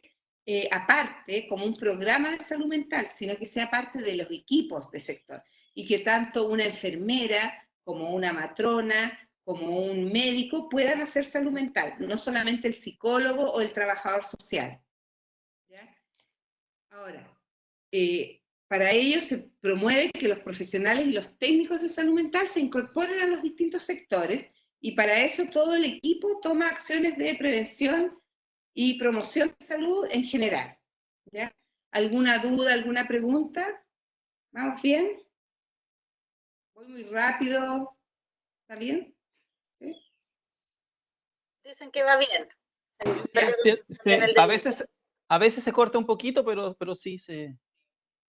aparte como un programa de salud mental, sino que sea parte de los equipos de sector. Y que tanto una enfermera como una matrona, como un médico puedan hacer salud mental, no solamente el psicólogo o el trabajador social. ¿Ya? Ahora, para ello se promueve que los profesionales y los técnicos de salud mental se incorporen a los distintos sectores, y para eso todo el equipo toma acciones de prevención y promoción de salud en general. ¿Ya? ¿Alguna duda, alguna pregunta? ¿Vamos bien? ¿Voy muy rápido? ¿Está bien? ¿Sí? Dicen que va bien. A veces se corta un poquito, pero sí se...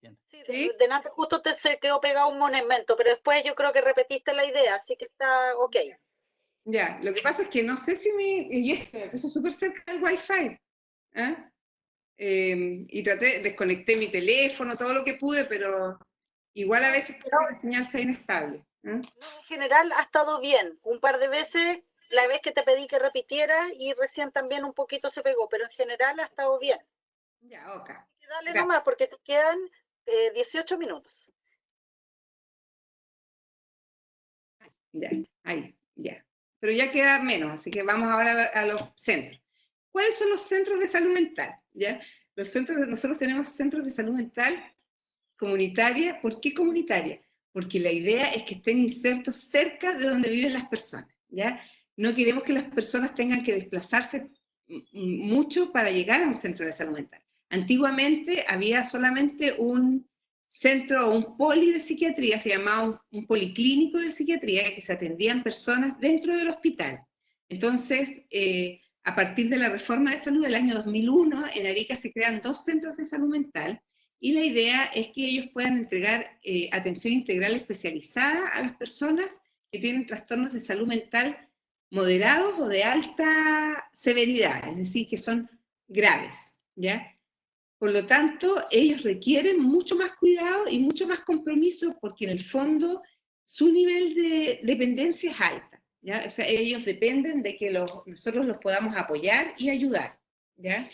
Sí, ¿Sí? delante justo se quedó pegado un monumento, pero después yo creo que repetiste la idea, así que está ok. Ya, lo que pasa es que no sé si me puso súper cerca del Wi-Fi. ¿Ah? Y desconecté mi teléfono, todo lo que pude, pero igual a veces puede que la señal sea inestable. ¿Eh? No, en general ha estado bien. Un par de veces, la vez que te pedí que repitieras y recién también un poquito se pegó, pero en general ha estado bien. Ya, ok. Dale nomás, porque te quedan 18 minutos. Ya, ahí, ya. Pero ya queda menos, así que vamos ahora a los centros. ¿Cuáles son los centros de salud mental? ¿Ya? Nosotros tenemos centros de salud mental comunitaria. ¿Por qué comunitaria? Porque la idea es que estén insertos cerca de donde viven las personas, ¿ya? No queremos que las personas tengan que desplazarse mucho para llegar a un centro de salud mental. Antiguamente había solamente un centro o un poli de psiquiatría, se llamaba un policlínico de psiquiatría, que se atendían personas dentro del hospital. Entonces, a partir de la reforma de salud del año 2001, en Arica se crean 2 centros de salud mental, y la idea es que ellos puedan entregar atención integral especializada a las personas que tienen trastornos de salud mental moderados o de alta severidad, es decir, que son graves, ¿ya? Por lo tanto, ellos requieren mucho más cuidado y mucho más compromiso, porque en el fondo su nivel de dependencia es alta, ¿ya? O sea, ellos dependen de que nosotros los podamos apoyar y ayudar, ¿ya?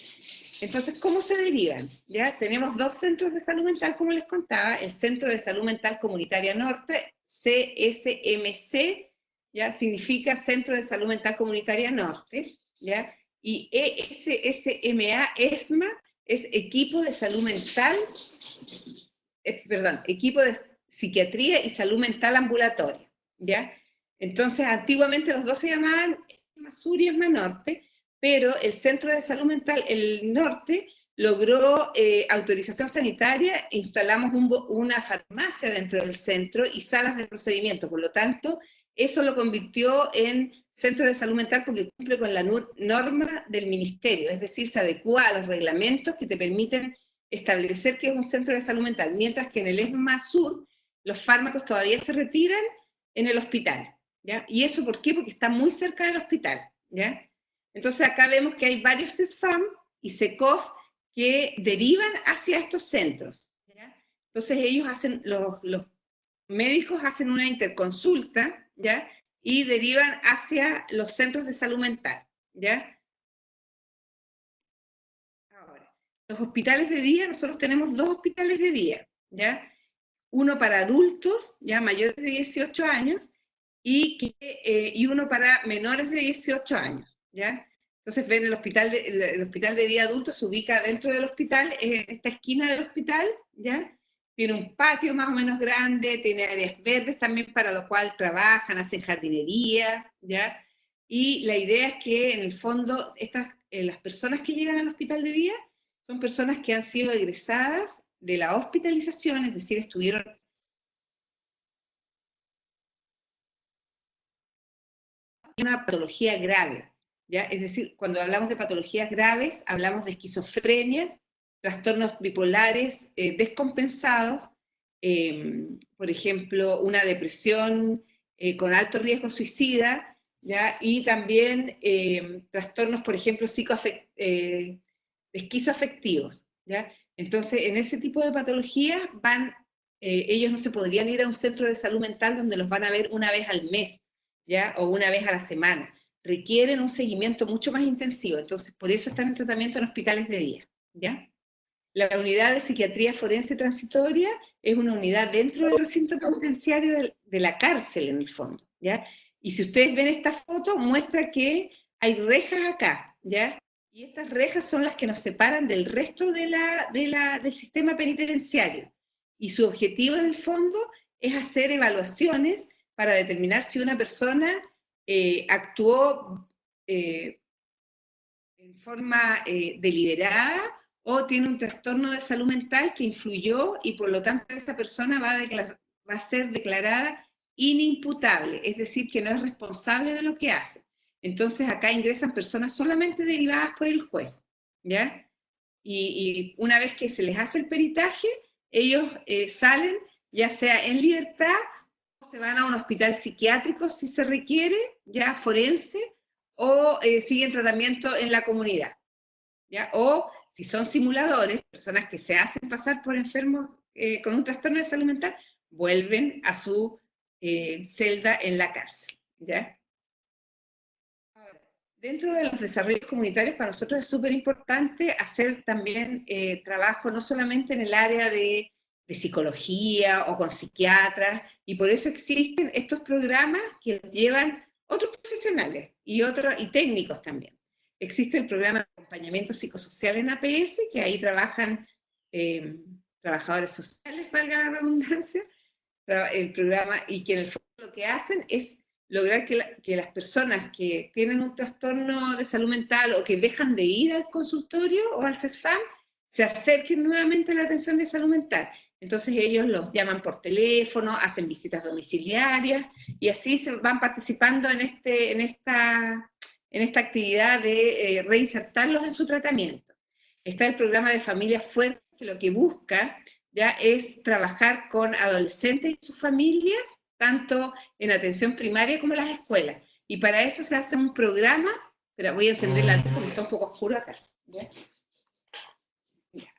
Entonces, ¿cómo se derivan? ¿Ya? Tenemos 2 centros de salud mental, como les contaba: el Centro de Salud Mental Comunitaria Norte, CSMC, ¿ya? Significa Centro de Salud Mental Comunitaria Norte, ¿ya? Y ESMA es Equipo de Salud Mental, Equipo de Psiquiatría y Salud Mental Ambulatoria, ¿ya? Entonces, antiguamente los dos se llamaban ESMA Sur y ESMA Norte, pero el Centro de Salud Mental, el Norte, logró autorización sanitaria e instalamos una farmacia dentro del centro y salas de procedimiento. Por lo tanto, eso lo convirtió en centro de salud mental, porque cumple con la norma del ministerio, es decir, se adecua a los reglamentos que te permiten establecer que es un centro de salud mental, mientras que en el ESMA Sur los fármacos todavía se retiran en el hospital, ¿ya? ¿Y eso por qué? Porque está muy cerca del hospital, ¿ya? Entonces acá vemos que hay varios CESFAM y SECOF que derivan hacia estos centros, ¿ya? Entonces ellos hacen, los médicos hacen una interconsulta, ¿ya? Y derivan hacia los centros de salud mental, ¿ya? Ahora, los hospitales de día, nosotros tenemos 2 hospitales de día, ¿ya? Uno para adultos, ya mayores de 18 años, y uno para menores de 18 años, ¿ya? Entonces, ven, el hospital de día adulto se ubica dentro del hospital, en esta esquina del hospital, ¿ya? Tiene un patio más o menos grande, tiene áreas verdes también para lo cual trabajan, hacen jardinería, ¿ya? Y la idea es que, en el fondo, las personas que llegan al hospital de día son personas que han sido egresadas de la hospitalización, es decir, estuvieron una patología grave, ¿ya? Es decir, cuando hablamos de patologías graves, hablamos de esquizofrenia, trastornos bipolares descompensados, por ejemplo, una depresión con alto riesgo suicida, ¿ya? Y también trastornos, por ejemplo, esquizoafectivos, ¿ya? Entonces, en ese tipo de patologías ellos no se podrían ir a un centro de salud mental donde los van a ver una vez al mes, ¿ya? O una vez a la semana. Requieren un seguimiento mucho más intensivo, entonces por eso están en tratamiento en hospitales de día, ¿ya? La unidad de psiquiatría forense transitoria es una unidad dentro del recinto penitenciario de la cárcel, en el fondo, ¿ya? Y si ustedes ven esta foto, muestra que hay rejas acá, ¿ya? Y estas rejas son las que nos separan del resto del sistema penitenciario. y su objetivo en el fondo es hacer evaluaciones para determinar si una persona actuó en forma deliberada o tiene un trastorno de salud mental que influyó y por lo tanto esa persona va a ser declarada inimputable, es decir, que no es responsable de lo que hace. Entonces acá ingresan personas solamente derivadas por el juez, ¿ya? Y una vez que se les hace el peritaje, ellos salen ya sea en libertad o se van a un hospital psiquiátrico si se requiere, ya forense, o siguen tratamiento en la comunidad, ¿ya? O si son simuladores, personas que se hacen pasar por enfermos con un trastorno de salud mental, vuelven a su celda en la cárcel, ¿ya? Ahora, dentro de los desarrollos comunitarios, para nosotros es súper importante hacer también trabajo no solamente en el área de psicología o con psiquiatras, y por eso existen estos programas que los llevan otros profesionales y técnicos también. Existe el programa de acompañamiento psicosocial en APS, que ahí trabajan trabajadores sociales, valga la redundancia, el programa, y que en el fondo lo que hacen es lograr que las personas que tienen un trastorno de salud mental o que dejan de ir al consultorio o al CESFAM, se acerquen nuevamente a la atención de salud mental. Entonces ellos los llaman por teléfono, hacen visitas domiciliarias, y así se van participando en esta actividad de reinsertarlos en su tratamiento. Está el programa de Familias Fuertes, que lo que busca ya es trabajar con adolescentes y sus familias, tanto en atención primaria como en las escuelas. Y para eso se hace un programa, pero voy a encender la luz porque está un poco oscuro acá, ¿ya?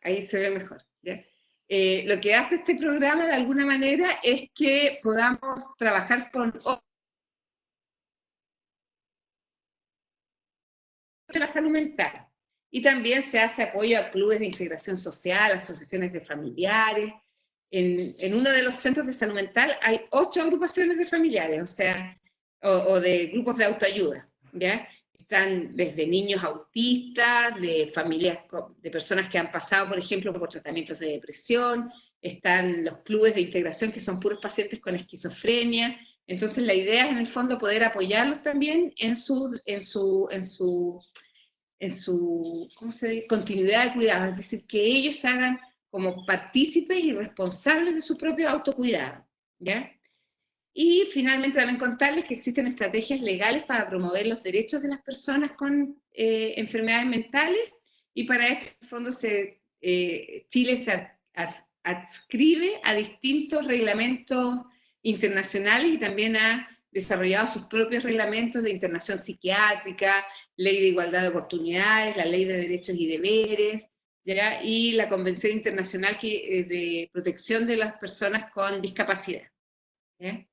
Ahí se ve mejor, ¿ya? Lo que hace este programa de alguna manera es que podamos trabajar con la salud mental. Y también se hace apoyo a clubes de integración social, asociaciones de familiares. En uno de los centros de salud mental hay 8 agrupaciones de familiares, o sea, o de grupos de autoayuda, ¿ya? Están desde niños autistas, de familias, de personas que han pasado, por ejemplo, por tratamientos de depresión, están los clubes de integración que son puros pacientes con esquizofrenia. Entonces la idea es en el fondo poder apoyarlos también en su ¿cómo se dice?, continuidad de cuidado, es decir, que ellos se hagan como partícipes y responsables de su propio autocuidado, ¿ya? Y finalmente también contarles que existen estrategias legales para promover los derechos de las personas con enfermedades mentales, y para esto, en el fondo, Chile se adscribe a distintos reglamentos internacionales y también ha desarrollado sus propios reglamentos de internación psiquiátrica, ley de igualdad de oportunidades, la ley de derechos y deberes, ¿ya? Y la Convención Internacional de Protección de las Personas con Discapacidad, ¿ya?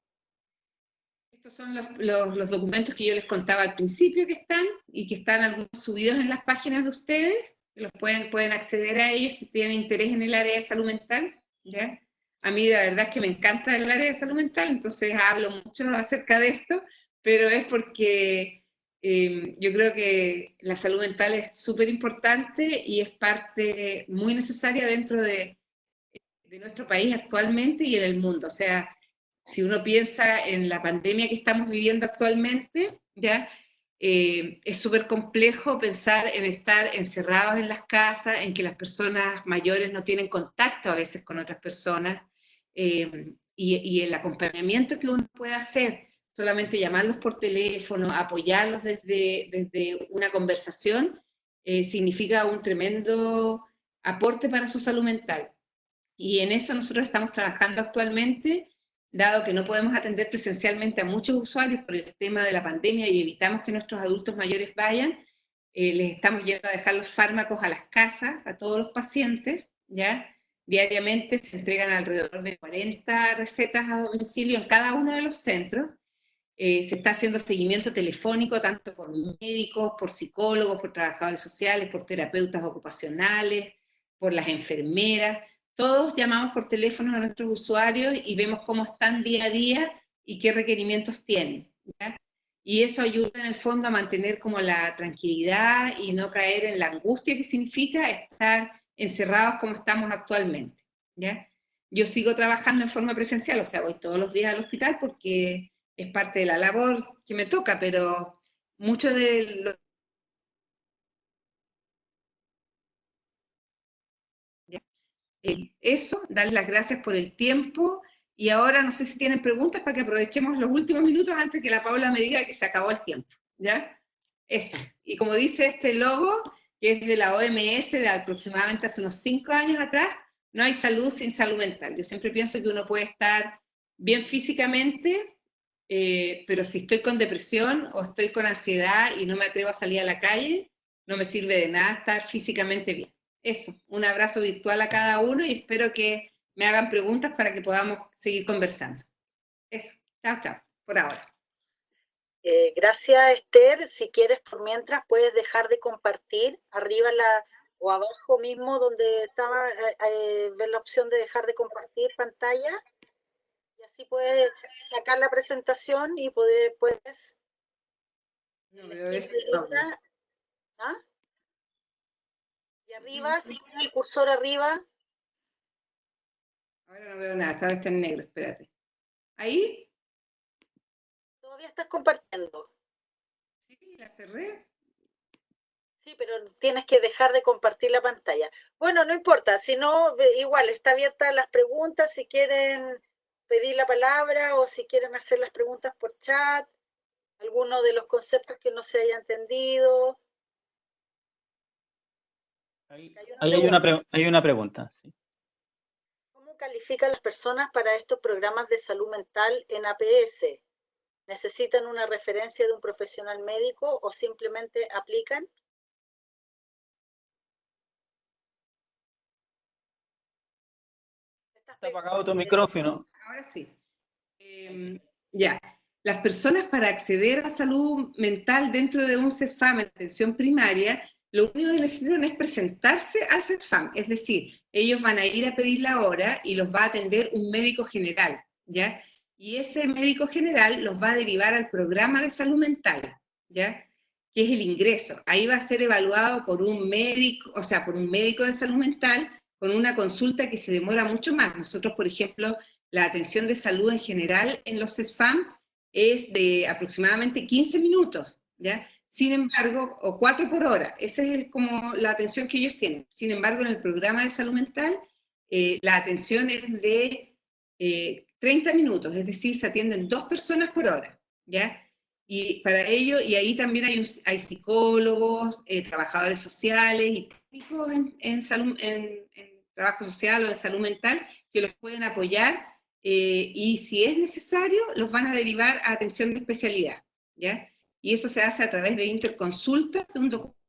Estos son los documentos que yo les contaba al principio que están, y que están algunos subidos en las páginas de ustedes, que los pueden acceder a ellos si tienen interés en el área de salud mental, ¿ya? A mí la verdad es que me encanta el área de salud mental, entonces hablo mucho acerca de esto, pero es porque yo creo que la salud mental es súper importante y es parte muy necesaria dentro de nuestro país actualmente y en el mundo. O sea, si uno piensa en la pandemia que estamos viviendo actualmente, ¿ya? Es súper complejo pensar en estar encerrados en las casas, en que las personas mayores no tienen contacto a veces con otras personas, y el acompañamiento que uno puede hacer, solamente llamarlos por teléfono, apoyarlos desde una conversación, significa un tremendo aporte para su salud mental. Y en eso nosotros estamos trabajando actualmente, dado que no podemos atender presencialmente a muchos usuarios por el tema de la pandemia y evitamos que nuestros adultos mayores vayan, les estamos yendo a dejar los fármacos a las casas, a todos los pacientes, ¿ya? Diariamente se entregan alrededor de 40 recetas a domicilio en cada uno de los centros. Se está haciendo seguimiento telefónico tanto por médicos, por psicólogos, por trabajadores sociales, por terapeutas ocupacionales, por las enfermeras. Todos llamamos por teléfono a nuestros usuarios y vemos cómo están día a día y qué requerimientos tienen, ¿ya? Y eso ayuda en el fondo a mantener como la tranquilidad y no caer en la angustia que significa estar encerrados como estamos actualmente, ¿ya? yo sigo trabajando en forma presencial, o sea, voy todos los días al hospital porque es parte de la labor que me toca, pero mucho de lo... Eso, darles las gracias por el tiempo, y ahora no sé si tienen preguntas para que aprovechemos los últimos minutos antes que la Paula me diga que se acabó el tiempo, ¿ya? Eso. Y como dice este logo, que es de la OMS de aproximadamente hace unos 5 años atrás, no hay salud sin salud mental. Yo siempre pienso que uno puede estar bien físicamente, pero si estoy con depresión o estoy con ansiedad y no me atrevo a salir a la calle, no me sirve de nada estar físicamente bien. Eso, un abrazo virtual a cada uno y espero que me hagan preguntas para que podamos seguir conversando. Eso, chao, chao, por ahora. Gracias, Esther. Si quieres, por mientras, puedes dejar de compartir arriba o abajo mismo donde estaba, ver la opción de dejar de compartir pantalla. Y así puedes sacar la presentación y puedes... No veo eso. ¿Ah? Y arriba, si pones el cursor arriba. Ahora no veo nada, ahora está en negro, espérate. ¿Ahí? Todavía estás compartiendo. Sí, la cerré. Sí, pero tienes que dejar de compartir la pantalla. Bueno, no importa, si no, igual está abierta las preguntas, si quieren pedir la palabra o si quieren hacer las preguntas por chat, alguno de los conceptos que no se haya entendido. Ahí hay una pregunta. Sí. ¿Cómo califican las personas para estos programas de salud mental en APS? ¿Necesitan una referencia de un profesional médico o simplemente aplican? Está apagado tu micrófono. Ahora sí. Ya. Las personas, para acceder a salud mental dentro de un CESFAM en atención primaria, lo único que necesitan es presentarse al CESFAM, es decir, ellos van a ir a pedir la hora y los va a atender un médico general, ¿ya? Y ese médico general los va a derivar al programa de salud mental, ¿ya? Que es el ingreso. Ahí va a ser evaluado por un médico, o sea, por un médico de salud mental, con una consulta que se demora mucho más. Nosotros, por ejemplo, la atención de salud en general en los CESFAM es de aproximadamente 15 minutos, ¿ya? Sin embargo, o 4 por hora, esa es como la atención que ellos tienen. Sin embargo, en el programa de salud mental, la atención es de 30 minutos, es decir, se atienden 2 personas por hora, ¿ya? Y para ello, y ahí también hay psicólogos, trabajadores sociales y técnicos en trabajo social o en salud mental que los pueden apoyar, y si es necesario, los van a derivar a atención de especialidad, ¿ya? Y eso se hace a través de interconsultas de un documento,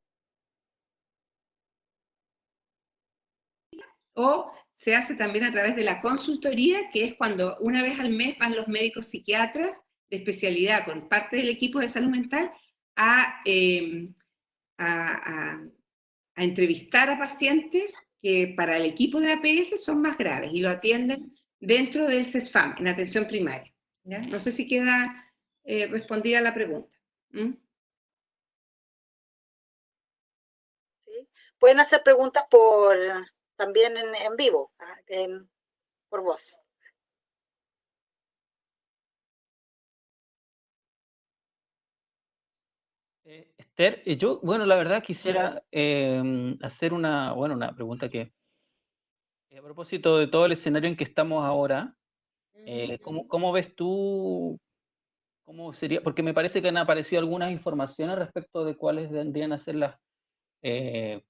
o se hace también a través de la consultoría, que es cuando una vez al mes van los médicos psiquiatras de especialidad con parte del equipo de salud mental a entrevistar a pacientes que para el equipo de APS son más graves y lo atienden dentro del CESFAM, en atención primaria, ¿ya? No sé si queda respondida la pregunta. ¿Sí? Pueden hacer preguntas también en vivo, por voz. Esther, yo, bueno, la verdad quisiera hacer una pregunta que, a propósito de todo el escenario en que estamos ahora, ¿cómo ves tú, cómo sería? Porque me parece que han aparecido algunas informaciones respecto de cuáles tendrían a ser las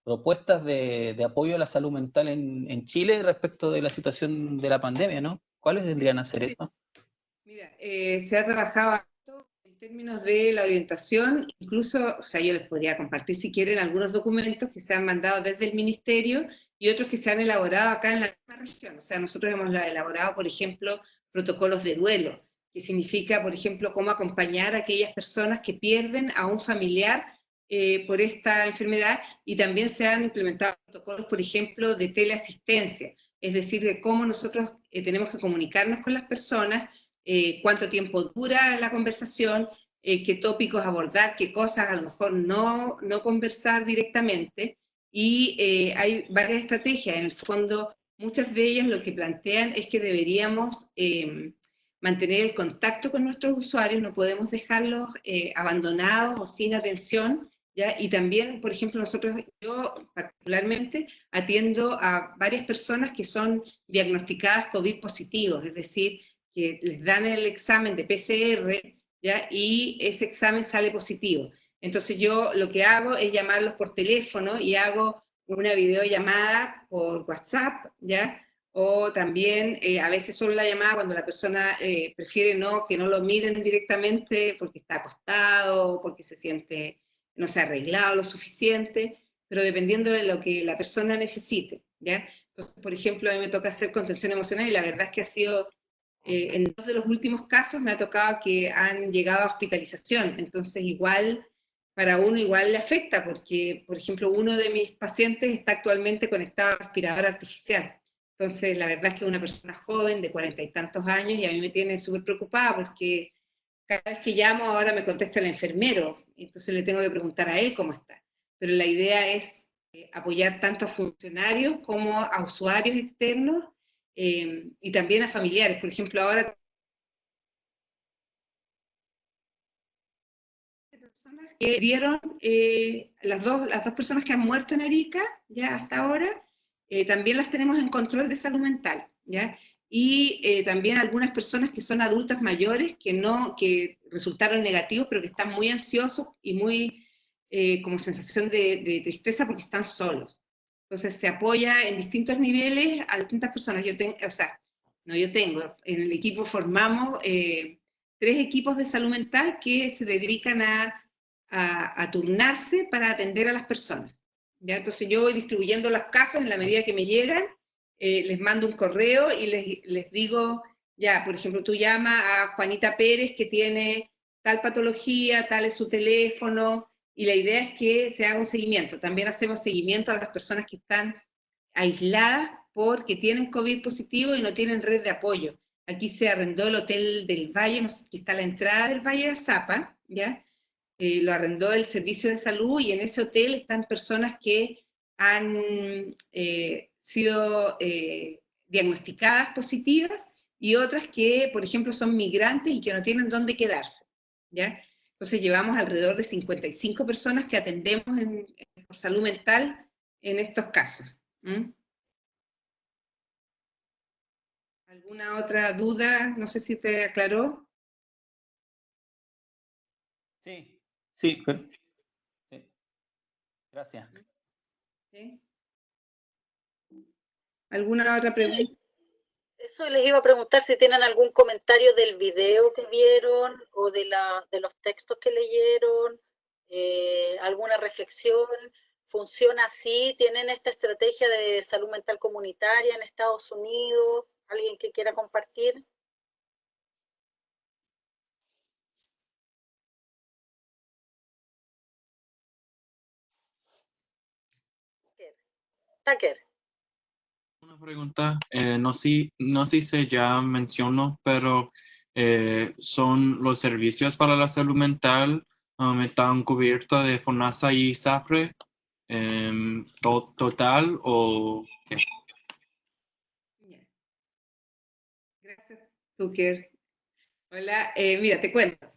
propuestas de apoyo a la salud mental en Chile respecto de la situación de la pandemia, ¿no? ¿Cuáles tendrían a ser eso? Mira, se ha trabajado en términos de la orientación, incluso, o sea, yo les podría compartir si quieren algunos documentos que se han mandado desde el ministerio y otros que se han elaborado acá en la misma región. O sea, nosotros hemos elaborado, por ejemplo, protocolos de duelo, que significa, por ejemplo, cómo acompañar a aquellas personas que pierden a un familiar por esta enfermedad, y también se han implementado protocolos, por ejemplo, de teleasistencia, es decir, de cómo nosotros tenemos que comunicarnos con las personas, cuánto tiempo dura la conversación, qué tópicos abordar, qué cosas a lo mejor no conversar directamente, y hay varias estrategias. En el fondo, muchas de ellas lo que plantean es que deberíamos mantener el contacto con nuestros usuarios, no podemos dejarlos abandonados o sin atención, ¿ya? Y también, por ejemplo, yo particularmente atiendo a varias personas que son diagnosticadas COVID positivos, es decir, que les dan el examen de PCR, ¿ya? Y ese examen sale positivo. Entonces yo lo que hago es llamarlos por teléfono y hago una videollamada por WhatsApp, ¿ya? O también a veces solo la llamada cuando la persona prefiere que no lo miren directamente porque está acostado, porque se siente, no se ha arreglado lo suficiente, pero dependiendo de lo que la persona necesite, ¿ya? Entonces, por ejemplo, a mí me toca hacer contención emocional y la verdad es que ha sido, en 2 de los últimos casos me ha tocado que han llegado a hospitalización, entonces igual para uno igual le afecta, porque, por ejemplo, uno de mis pacientes está actualmente conectado a respirador artificial. Entonces, la verdad es que es una persona joven, de 40 y tantos años, y a mí me tiene súper preocupada, porque cada vez que llamo ahora me contesta el enfermero, entonces le tengo que preguntar a él cómo está. Pero la idea es apoyar tanto a funcionarios como a usuarios externos, y también a familiares. Por ejemplo, ahora que dieron las dos personas que han muerto en Arica, ya hasta ahora, también las tenemos en control de salud mental, ¿ya? Y también algunas personas que son adultas mayores que resultaron negativos, pero que están muy ansiosos y muy como sensación de tristeza porque están solos. Entonces se apoya en distintos niveles a distintas personas. En el equipo formamos 3 equipos de salud mental que se dedican a turnarse para atender a las personas, ¿ya? Entonces yo voy distribuyendo los casos en la medida que me llegan, les mando un correo y les digo, ya, por ejemplo, tú llamas a Juanita Pérez que tiene tal patología, tal es su teléfono, y la idea es que se haga un seguimiento. También hacemos seguimiento a las personas que están aisladas porque tienen COVID positivo y no tienen red de apoyo. Aquí se arrendó el Hotel del Valle, no sé, que está a la entrada del Valle de Azapa, ¿ya? Lo arrendó el Servicio de Salud y en ese hotel están personas que han sido diagnosticadas positivas y otras que, por ejemplo, son migrantes y que no tienen dónde quedarse, ¿ya? Entonces llevamos alrededor de 55 personas que atendemos por salud mental en estos casos. ¿Alguna otra duda? No sé si te aclaró. Sí, sí, sí. Gracias. ¿Sí? ¿Alguna otra pregunta? Sí, eso les iba a preguntar si tienen algún comentario del video que vieron o de los textos que leyeron, alguna reflexión. ¿Funciona así? ¿Tienen esta estrategia de salud mental comunitaria en Estados Unidos? ¿Alguien que quiera compartir? Tucker. Una pregunta, no sé si ya mencionó, pero son los servicios para la salud mental están cubiertos de FONASA y SAPRE total o qué? Gracias, Tucker. Hola, mira, te cuento.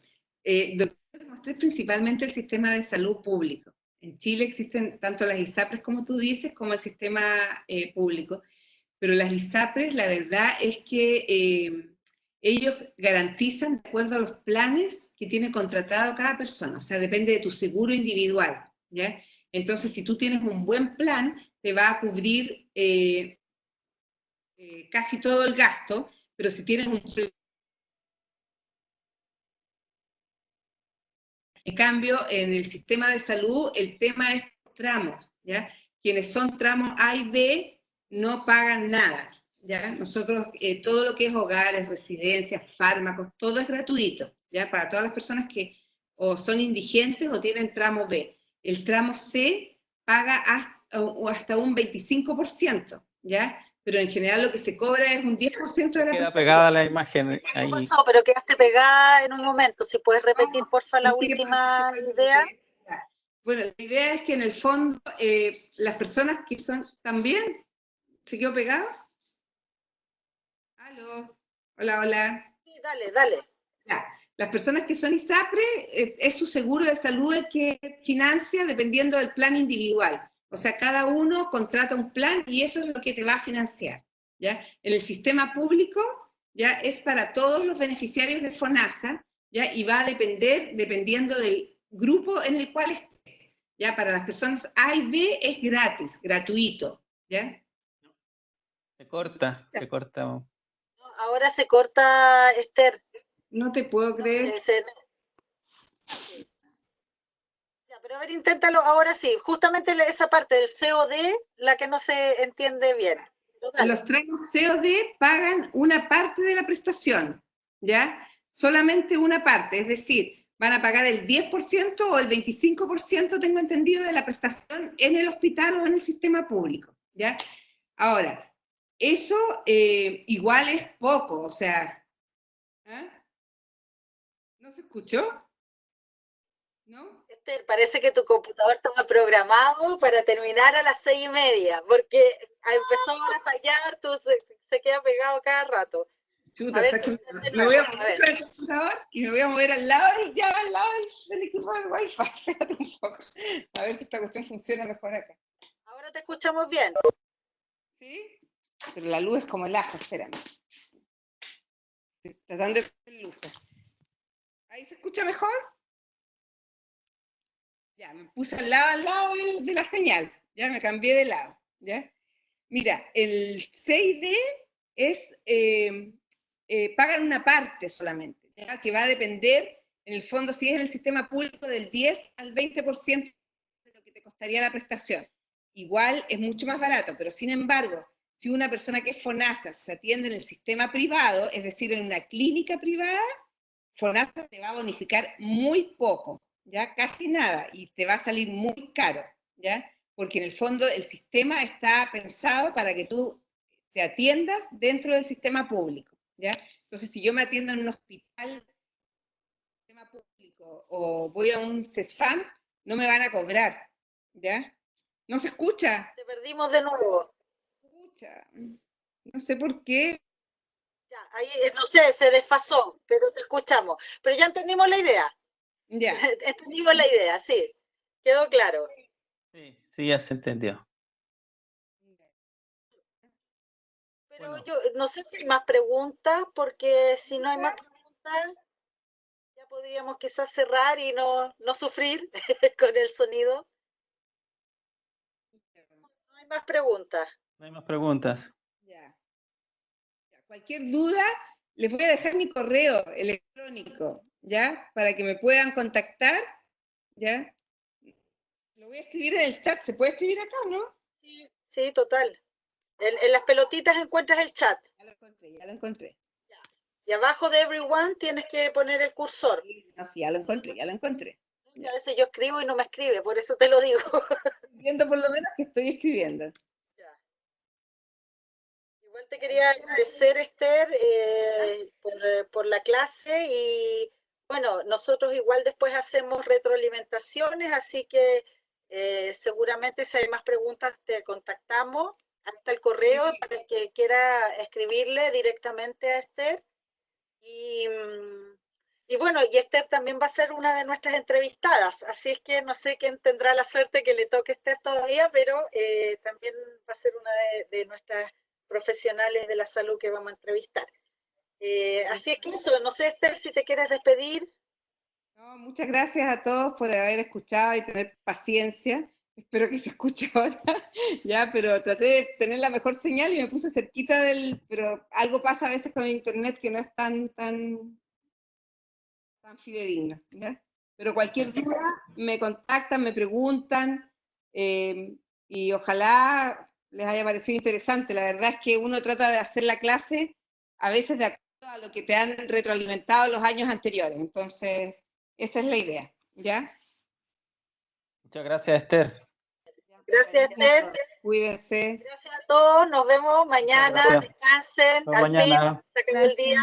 Doctor, mostré principalmente el sistema de salud público. En Chile existen tanto las ISAPRES, como tú dices, como el sistema público. Pero las ISAPRES, la verdad es que ellos garantizan de acuerdo a los planes que tiene contratado cada persona. O sea, depende de tu seguro individual, ¿ya? Entonces, si tú tienes un buen plan, te va a cubrir casi todo el gasto, pero si tienes un... En cambio, en el sistema de salud, el tema es tramos, ¿ya? Quienes son tramos A y B no pagan nada, ¿ya? Nosotros, todo lo que es hogares, residencias, fármacos, todo es gratuito, ¿ya? Para todas las personas que o son indigentes o tienen tramo B. El tramo C paga hasta un 25%, ¿ya? Pero en general lo que se cobra es un 10% de la Queda pegada la imagen ahí. ¿Qué pasó? Pero quedaste pegada en un momento. Si puedes repetir, porfa, la última idea. Bueno, la idea es que en el fondo las personas que son también, ¿se quedó pegado? Aló. Hola, hola. Sí, dale, dale. Ya. Las personas que son ISAPRE, es su seguro de salud el que financia dependiendo del plan individual. O sea, cada uno contrata un plan y eso es lo que te va a financiar. ¿Ya? En el sistema público, ya es para todos los beneficiarios de FONASA, ¿ya? Y va a depender, dependiendo del grupo en el cual estés. ¿Ya? Para las personas A y B es gratis, gratuito. ¿Ya? Se corta, se corta. No, ahora se corta, Esther. No te puedo creer. Ya, pero a ver, inténtalo ahora sí. Justamente esa parte del COD, la que no se entiende bien. Los tramos COD pagan una parte de la prestación, ¿ya? Solamente una parte, es decir, van a pagar el 10% o el 25%, tengo entendido, de la prestación en el hospital o en el sistema público, ¿ya? Ahora, eso igual es poco, o sea, ¿ah? ¿No se escuchó? ¿No? Esther, parece que tu computador estaba programado para terminar a las 6:30, porque empezó a fallar, se queda pegado cada rato. Chuta, A ver, me voy a mover con el computador y me voy a mover al lado del equipo del Wi-Fi. Espérate un poco. A ver si esta cuestión funciona mejor acá. Ahora te escuchamos bien. ¿Sí? Pero la luz es como el ajo, espérame. Estoy tratando de poner luces. ¿Ahí se escucha mejor? Ya, me puse al lado de la señal. Ya me cambié de lado. ¿Ya? Mira, el 6D es, pagan una parte solamente, ¿ya? Que va a depender, en el fondo, si es en el sistema público, del 10 al 20% de lo que te costaría la prestación. Igual es mucho más barato, pero sin embargo, si una persona que es FONASA se atiende en el sistema privado, es decir, en una clínica privada, FONASA te va a bonificar muy poco, ¿ya? Casi nada, y te va a salir muy caro, ¿ya? Porque en el fondo el sistema está pensado para que tú te atiendas dentro del sistema público, ¿ya? Entonces, si yo me atiendo en un hospital, sistema público, o voy a un CESFAM, no me van a cobrar, ¿ya? ¿No se escucha? Te perdimos de nuevo. Escucha. No sé por qué. Ya, ahí, no sé, se desfasó, pero te escuchamos. Pero ya entendimos la idea. Ya. Entendimos la idea, sí. Quedó claro. Sí, sí, ya se entendió. Pero Bueno. yo no sé si hay más preguntas, porque si no hay más preguntas, ya podríamos quizás cerrar y no sufrir con el sonido. No hay más preguntas. No hay más preguntas. Ya. Cualquier duda, les voy a dejar mi correo electrónico, ¿ya? Para que me puedan contactar, ¿ya? Lo voy a escribir en el chat, ¿se puede escribir acá, no? Sí, sí, total. En las pelotitas encuentras el chat. Ya lo encontré, ya lo encontré. Y abajo de everyone tienes que poner el cursor. No, sí, ya lo encontré, ya lo encontré. A veces yo escribo y no me escribe, por eso te lo digo. Estoy viendo por lo menos que estoy escribiendo. Ya. Igual te quería agradecer, Esther, por la clase y bueno, nosotros igual después hacemos retroalimentaciones, así que seguramente si hay más preguntas te contactamos. Hasta el correo para el que quiera escribirle directamente a Esther. Y bueno, y Esther también va a ser una de nuestras entrevistadas, así es que no sé quién tendrá la suerte que le toque Esther todavía, pero también va a ser una de nuestras profesionales de la salud que vamos a entrevistar. Así es que eso, no sé, Esther, si te quieres despedir. No, muchas gracias a todos por haber escuchado y tener paciencia. Espero que se escuche ahora, ya, pero traté de tener la mejor señal y me puse cerquita pero algo pasa a veces con el internet que no es tan fidedigno, ¿ya? Pero cualquier duda me contactan, me preguntan, y ojalá les haya parecido interesante. La verdad es que uno trata de hacer la clase a veces de acuerdo a lo que te han retroalimentado los años anteriores. Entonces, esa es la idea, ¿ya? Muchas gracias, Esther. Gracias, Esther. Cuídense. Gracias a todos. Nos vemos mañana. Descansen. Hasta Al fin, mañana. se acabó el día.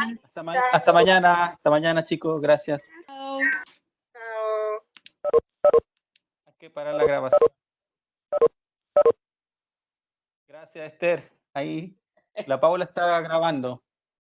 Hasta mañana. Hasta mañana, chicos. Gracias. Chao. Hay que parar la grabación. Gracias, Esther. Ahí la Paula está grabando.